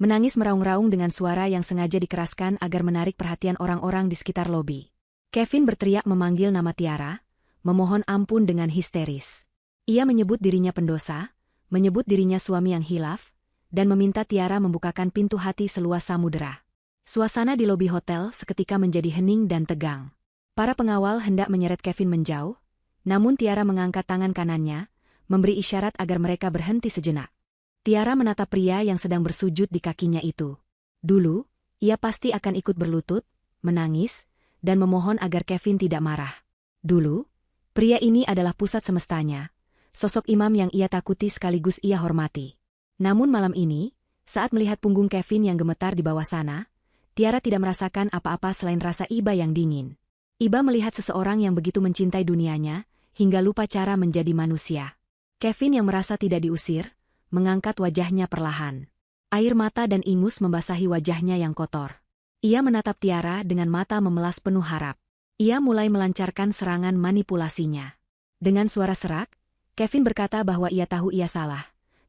menangis meraung-raung dengan suara yang sengaja dikeraskan agar menarik perhatian orang-orang di sekitar lobi. Kevin berteriak memanggil nama Tiara, memohon ampun dengan histeris. Ia menyebut dirinya pendosa, menyebut dirinya suami yang hilaf, dan meminta Tiara membukakan pintu hati seluas samudera. Suasana di lobi hotel seketika menjadi hening dan tegang. Para pengawal hendak menyeret Kevin menjauh, namun Tiara mengangkat tangan kanannya, memberi isyarat agar mereka berhenti sejenak. Tiara menatap pria yang sedang bersujud di kakinya itu. Dulu, ia pasti akan ikut berlutut, menangis, dan memohon agar Kevin tidak marah. Dulu, pria ini adalah pusat semestanya. Sosok imam yang ia takuti sekaligus ia hormati. Namun malam ini, saat melihat punggung Kevin yang gemetar di bawah sana, Tiara tidak merasakan apa-apa selain rasa iba yang dingin. Iba melihat seseorang yang begitu mencintai dunianya, hingga lupa cara menjadi manusia. Kevin yang merasa tidak diusir, mengangkat wajahnya perlahan. Air mata dan ingus membasahi wajahnya yang kotor. Ia menatap Tiara dengan mata memelas penuh harap. Ia mulai melancarkan serangan manipulasinya. Dengan suara serak, Kevin berkata bahwa ia tahu ia salah,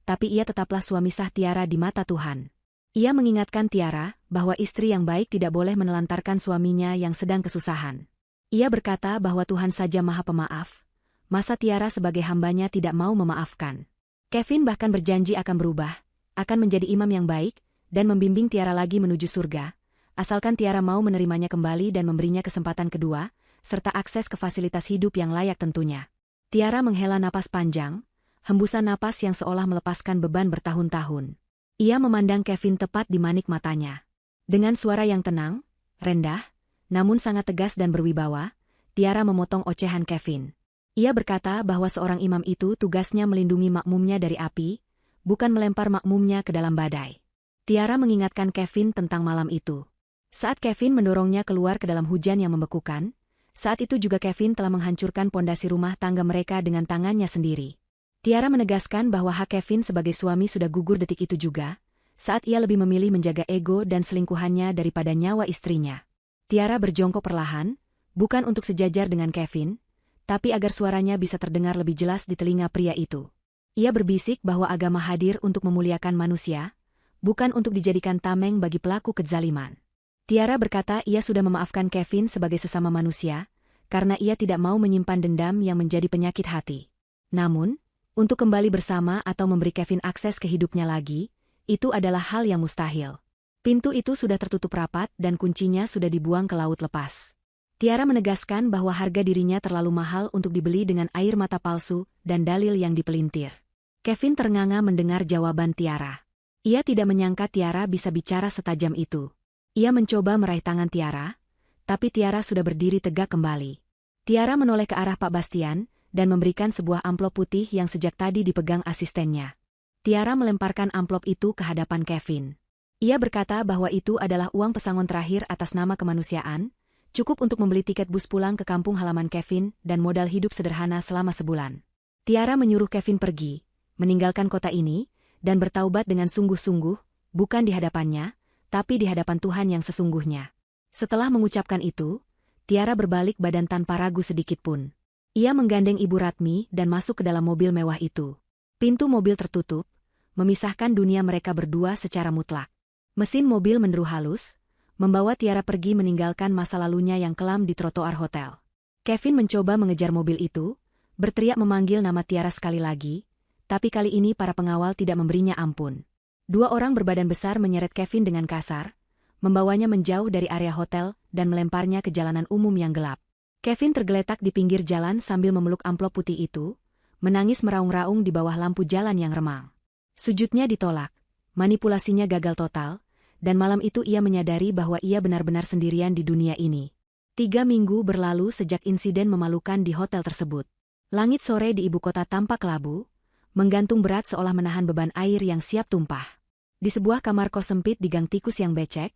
tapi ia tetaplah suami sah Tiara di mata Tuhan. Ia mengingatkan Tiara bahwa istri yang baik tidak boleh menelantarkan suaminya yang sedang kesusahan. Ia berkata bahwa Tuhan saja Maha Pemaaf, masa Tiara sebagai hambanya tidak mau memaafkan. Kevin bahkan berjanji akan berubah, akan menjadi imam yang baik, dan membimbing Tiara lagi menuju surga, asalkan Tiara mau menerimanya kembali dan memberinya kesempatan kedua, serta akses ke fasilitas hidup yang layak tentunya. Tiara menghela napas panjang, hembusan napas yang seolah melepaskan beban bertahun-tahun. Ia memandang Kevin tepat di manik matanya. Dengan suara yang tenang, rendah, namun sangat tegas dan berwibawa, Tiara memotong ocehan Kevin. Ia berkata bahwa seorang imam itu tugasnya melindungi makmumnya dari api, bukan melempar makmumnya ke dalam badai. Tiara mengingatkan Kevin tentang malam itu. Saat Kevin mendorongnya keluar ke dalam hujan yang membekukan, saat itu juga Kevin telah menghancurkan pondasi rumah tangga mereka dengan tangannya sendiri. Tiara menegaskan bahwa hak Kevin sebagai suami sudah gugur detik itu juga, saat ia lebih memilih menjaga ego dan selingkuhannya daripada nyawa istrinya. Tiara berjongkok perlahan, bukan untuk sejajar dengan Kevin, tapi agar suaranya bisa terdengar lebih jelas di telinga pria itu. Ia berbisik bahwa agama hadir untuk memuliakan manusia, bukan untuk dijadikan tameng bagi pelaku kezaliman. Tiara berkata ia sudah memaafkan Kevin sebagai sesama manusia, karena ia tidak mau menyimpan dendam yang menjadi penyakit hati. Namun, untuk kembali bersama atau memberi Kevin akses ke hidupnya lagi, itu adalah hal yang mustahil. Pintu itu sudah tertutup rapat dan kuncinya sudah dibuang ke laut lepas. Tiara menegaskan bahwa harga dirinya terlalu mahal untuk dibeli dengan air mata palsu dan dalil yang dipelintir. Kevin ternganga mendengar jawaban Tiara. Ia tidak menyangka Tiara bisa bicara setajam itu. Ia mencoba meraih tangan Tiara, tapi Tiara sudah berdiri tegak kembali. Tiara menoleh ke arah Pak Bastian dan memberikan sebuah amplop putih yang sejak tadi dipegang asistennya. Tiara melemparkan amplop itu ke hadapan Kevin. Ia berkata bahwa itu adalah uang pesangon terakhir atas nama kemanusiaan, cukup untuk membeli tiket bus pulang ke kampung halaman Kevin dan modal hidup sederhana selama sebulan. Tiara menyuruh Kevin pergi, meninggalkan kota ini, dan bertaubat dengan sungguh-sungguh, bukan di hadapannya, tapi di hadapan Tuhan yang sesungguhnya. Setelah mengucapkan itu, Tiara berbalik badan tanpa ragu sedikitpun. Ia menggandeng Ibu Ratmi dan masuk ke dalam mobil mewah itu. Pintu mobil tertutup, memisahkan dunia mereka berdua secara mutlak. Mesin mobil menderu halus, membawa Tiara pergi meninggalkan masa lalunya yang kelam di trotoar hotel. Kevin mencoba mengejar mobil itu, berteriak memanggil nama Tiara sekali lagi, tapi kali ini para pengawal tidak memberinya ampun. Dua orang berbadan besar menyeret Kevin dengan kasar, membawanya menjauh dari area hotel dan melemparnya ke jalanan umum yang gelap. Kevin tergeletak di pinggir jalan sambil memeluk amplop putih itu, menangis meraung-raung di bawah lampu jalan yang remang. Sujudnya ditolak, manipulasinya gagal total, dan malam itu ia menyadari bahwa ia benar-benar sendirian di dunia ini. 3 minggu berlalu sejak insiden memalukan di hotel tersebut. Langit sore di ibu kota tampak kelabu, menggantung berat seolah menahan beban air yang siap tumpah. Di sebuah kamar kos sempit di gang tikus yang becek,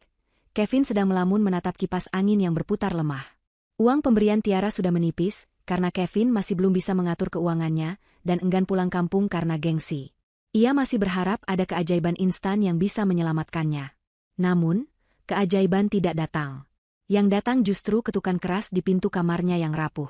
Kevin sedang melamun menatap kipas angin yang berputar lemah. Uang pemberian Tiara sudah menipis, karena Kevin masih belum bisa mengatur keuangannya, dan enggan pulang kampung karena gengsi. Ia masih berharap ada keajaiban instan yang bisa menyelamatkannya. Namun, keajaiban tidak datang. Yang datang justru ketukan keras di pintu kamarnya yang rapuh.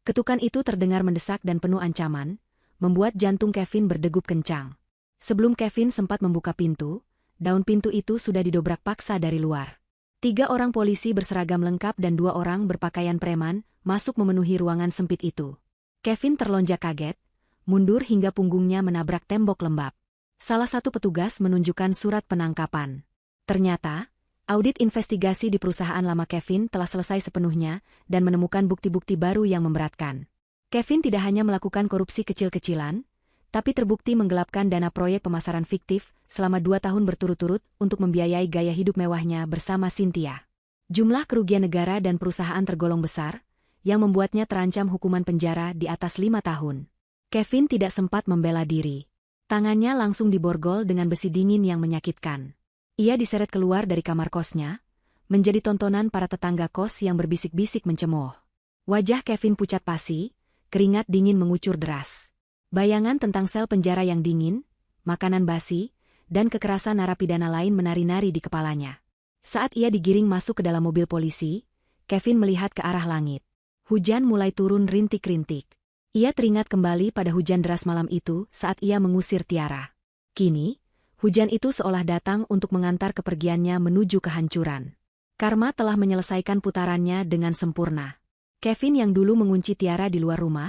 Ketukan itu terdengar mendesak dan penuh ancaman, membuat jantung Kevin berdegup kencang. Sebelum Kevin sempat membuka pintu, daun pintu itu sudah didobrak paksa dari luar. 3 orang polisi berseragam lengkap dan 2 orang berpakaian preman masuk memenuhi ruangan sempit itu. Kevin terlonjak kaget, mundur hingga punggungnya menabrak tembok lembab. Salah satu petugas menunjukkan surat penangkapan. Ternyata, audit investigasi di perusahaan lama Kevin telah selesai sepenuhnya dan menemukan bukti-bukti baru yang memberatkan. Kevin tidak hanya melakukan korupsi kecil-kecilan, tapi terbukti menggelapkan dana proyek pemasaran fiktif selama 2 tahun berturut-turut untuk membiayai gaya hidup mewahnya bersama Cynthia. Jumlah kerugian negara dan perusahaan tergolong besar, yang membuatnya terancam hukuman penjara di atas 5 tahun. Kevin tidak sempat membela diri. Tangannya langsung diborgol dengan besi dingin yang menyakitkan. Ia diseret keluar dari kamar kosnya, menjadi tontonan para tetangga kos yang berbisik-bisik mencemooh. Wajah Kevin pucat pasi, keringat dingin mengucur deras. Bayangan tentang sel penjara yang dingin, makanan basi, dan kekerasan narapidana lain menari-nari di kepalanya. Saat ia digiring masuk ke dalam mobil polisi, Kevin melihat ke arah langit. Hujan mulai turun rintik-rintik. Ia teringat kembali pada hujan deras malam itu saat ia mengusir Tiara. Kini, hujan itu seolah datang untuk mengantar kepergiannya menuju kehancuran. Karma telah menyelesaikan putarannya dengan sempurna. Kevin yang dulu mengunci Tiara di luar rumah,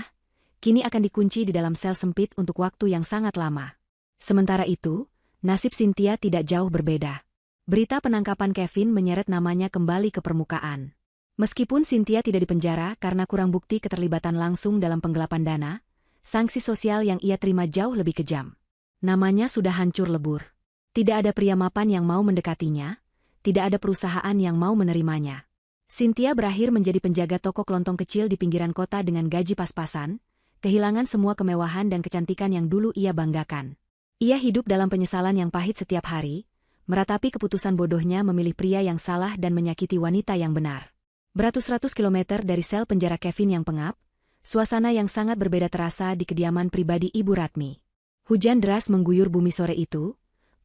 kini akan dikunci di dalam sel sempit untuk waktu yang sangat lama. Sementara itu, nasib Cynthia tidak jauh berbeda. Berita penangkapan Kevin menyeret namanya kembali ke permukaan. Meskipun Cynthia tidak dipenjara karena kurang bukti keterlibatan langsung dalam penggelapan dana, sanksi sosial yang ia terima jauh lebih kejam. Namanya sudah hancur lebur. Tidak ada pria mapan yang mau mendekatinya, tidak ada perusahaan yang mau menerimanya. Cynthia berakhir menjadi penjaga toko kelontong kecil di pinggiran kota dengan gaji pas-pasan, kehilangan semua kemewahan dan kecantikan yang dulu ia banggakan. Ia hidup dalam penyesalan yang pahit setiap hari, meratapi keputusan bodohnya memilih pria yang salah dan menyakiti wanita yang benar. Beratus-ratus kilometer dari sel penjara Kevin yang pengap, suasana yang sangat berbeda terasa di kediaman pribadi Ibu Ratmi. Hujan deras mengguyur bumi sore itu,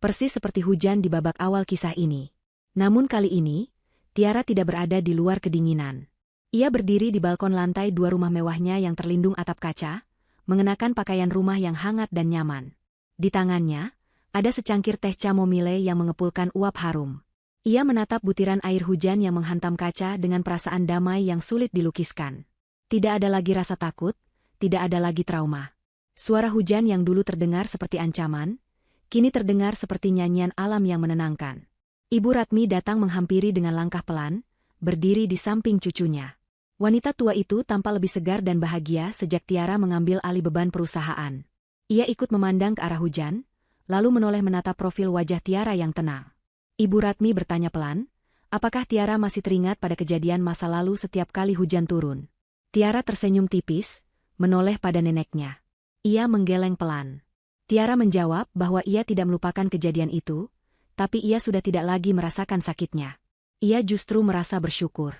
persis seperti hujan di babak awal kisah ini. Namun kali ini, Tiara tidak berada di luar kedinginan. Ia berdiri di balkon lantai 2 rumah mewahnya yang terlindung atap kaca, mengenakan pakaian rumah yang hangat dan nyaman. Di tangannya, ada secangkir teh chamomile yang mengepulkan uap harum. Ia menatap butiran air hujan yang menghantam kaca dengan perasaan damai yang sulit dilukiskan. Tidak ada lagi rasa takut, tidak ada lagi trauma. Suara hujan yang dulu terdengar seperti ancaman, kini terdengar seperti nyanyian alam yang menenangkan. Ibu Ratmi datang menghampiri dengan langkah pelan, berdiri di samping cucunya. Wanita tua itu tampak lebih segar dan bahagia sejak Tiara mengambil alih beban perusahaan. Ia ikut memandang ke arah hujan, lalu menoleh menatap profil wajah Tiara yang tenang. Ibu Ratmi bertanya pelan, apakah Tiara masih teringat pada kejadian masa lalu setiap kali hujan turun? Tiara tersenyum tipis, menoleh pada neneknya. Ia menggeleng pelan. Tiara menjawab bahwa ia tidak melupakan kejadian itu, tapi ia sudah tidak lagi merasakan sakitnya. Ia justru merasa bersyukur.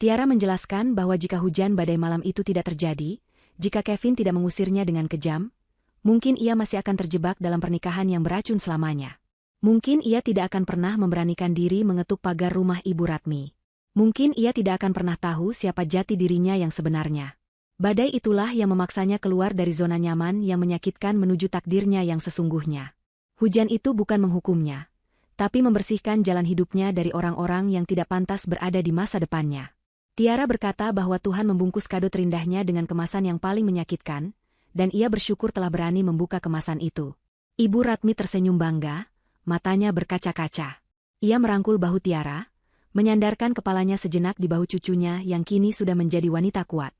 Tiara menjelaskan bahwa jika hujan badai malam itu tidak terjadi, jika Kevin tidak mengusirnya dengan kejam, mungkin ia masih akan terjebak dalam pernikahan yang beracun selamanya. Mungkin ia tidak akan pernah memberanikan diri mengetuk pagar rumah Ibu Ratmi. Mungkin ia tidak akan pernah tahu siapa jati dirinya yang sebenarnya. Badai itulah yang memaksanya keluar dari zona nyaman yang menyakitkan menuju takdirnya yang sesungguhnya. Hujan itu bukan menghukumnya, tapi membersihkan jalan hidupnya dari orang-orang yang tidak pantas berada di masa depannya. Tiara berkata bahwa Tuhan membungkus kado terindahnya dengan kemasan yang paling menyakitkan, dan ia bersyukur telah berani membuka kemasan itu. Ibu Ratmi tersenyum bangga, matanya berkaca-kaca. Ia merangkul bahu Tiara, menyandarkan kepalanya sejenak di bahu cucunya yang kini sudah menjadi wanita kuat.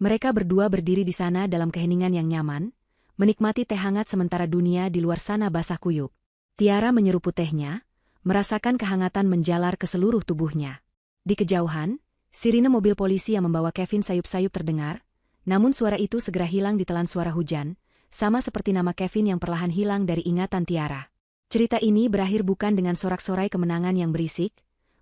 Mereka berdua berdiri di sana dalam keheningan yang nyaman, menikmati teh hangat sementara dunia di luar sana basah kuyup. Tiara menyeruput tehnya, merasakan kehangatan menjalar ke seluruh tubuhnya. Di kejauhan, sirine mobil polisi yang membawa Kevin sayup-sayup terdengar, namun suara itu segera hilang ditelan suara hujan, sama seperti nama Kevin yang perlahan hilang dari ingatan Tiara. Cerita ini berakhir bukan dengan sorak-sorai kemenangan yang berisik,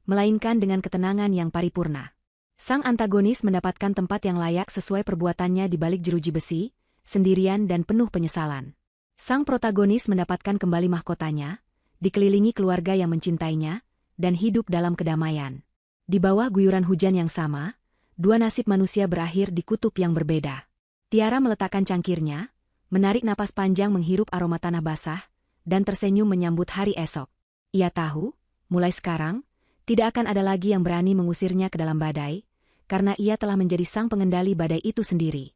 melainkan dengan ketenangan yang paripurna. Sang antagonis mendapatkan tempat yang layak sesuai perbuatannya di balik jeruji besi, sendirian dan penuh penyesalan. Sang protagonis mendapatkan kembali mahkotanya, dikelilingi keluarga yang mencintainya, dan hidup dalam kedamaian. Di bawah guyuran hujan yang sama, dua nasib manusia berakhir di kutub yang berbeda. Tiara meletakkan cangkirnya, menarik napas panjang menghirup aroma tanah basah, dan tersenyum menyambut hari esok. Ia tahu, mulai sekarang, tidak akan ada lagi yang berani mengusirnya ke dalam badai, karena ia telah menjadi sang pengendali badai itu sendiri.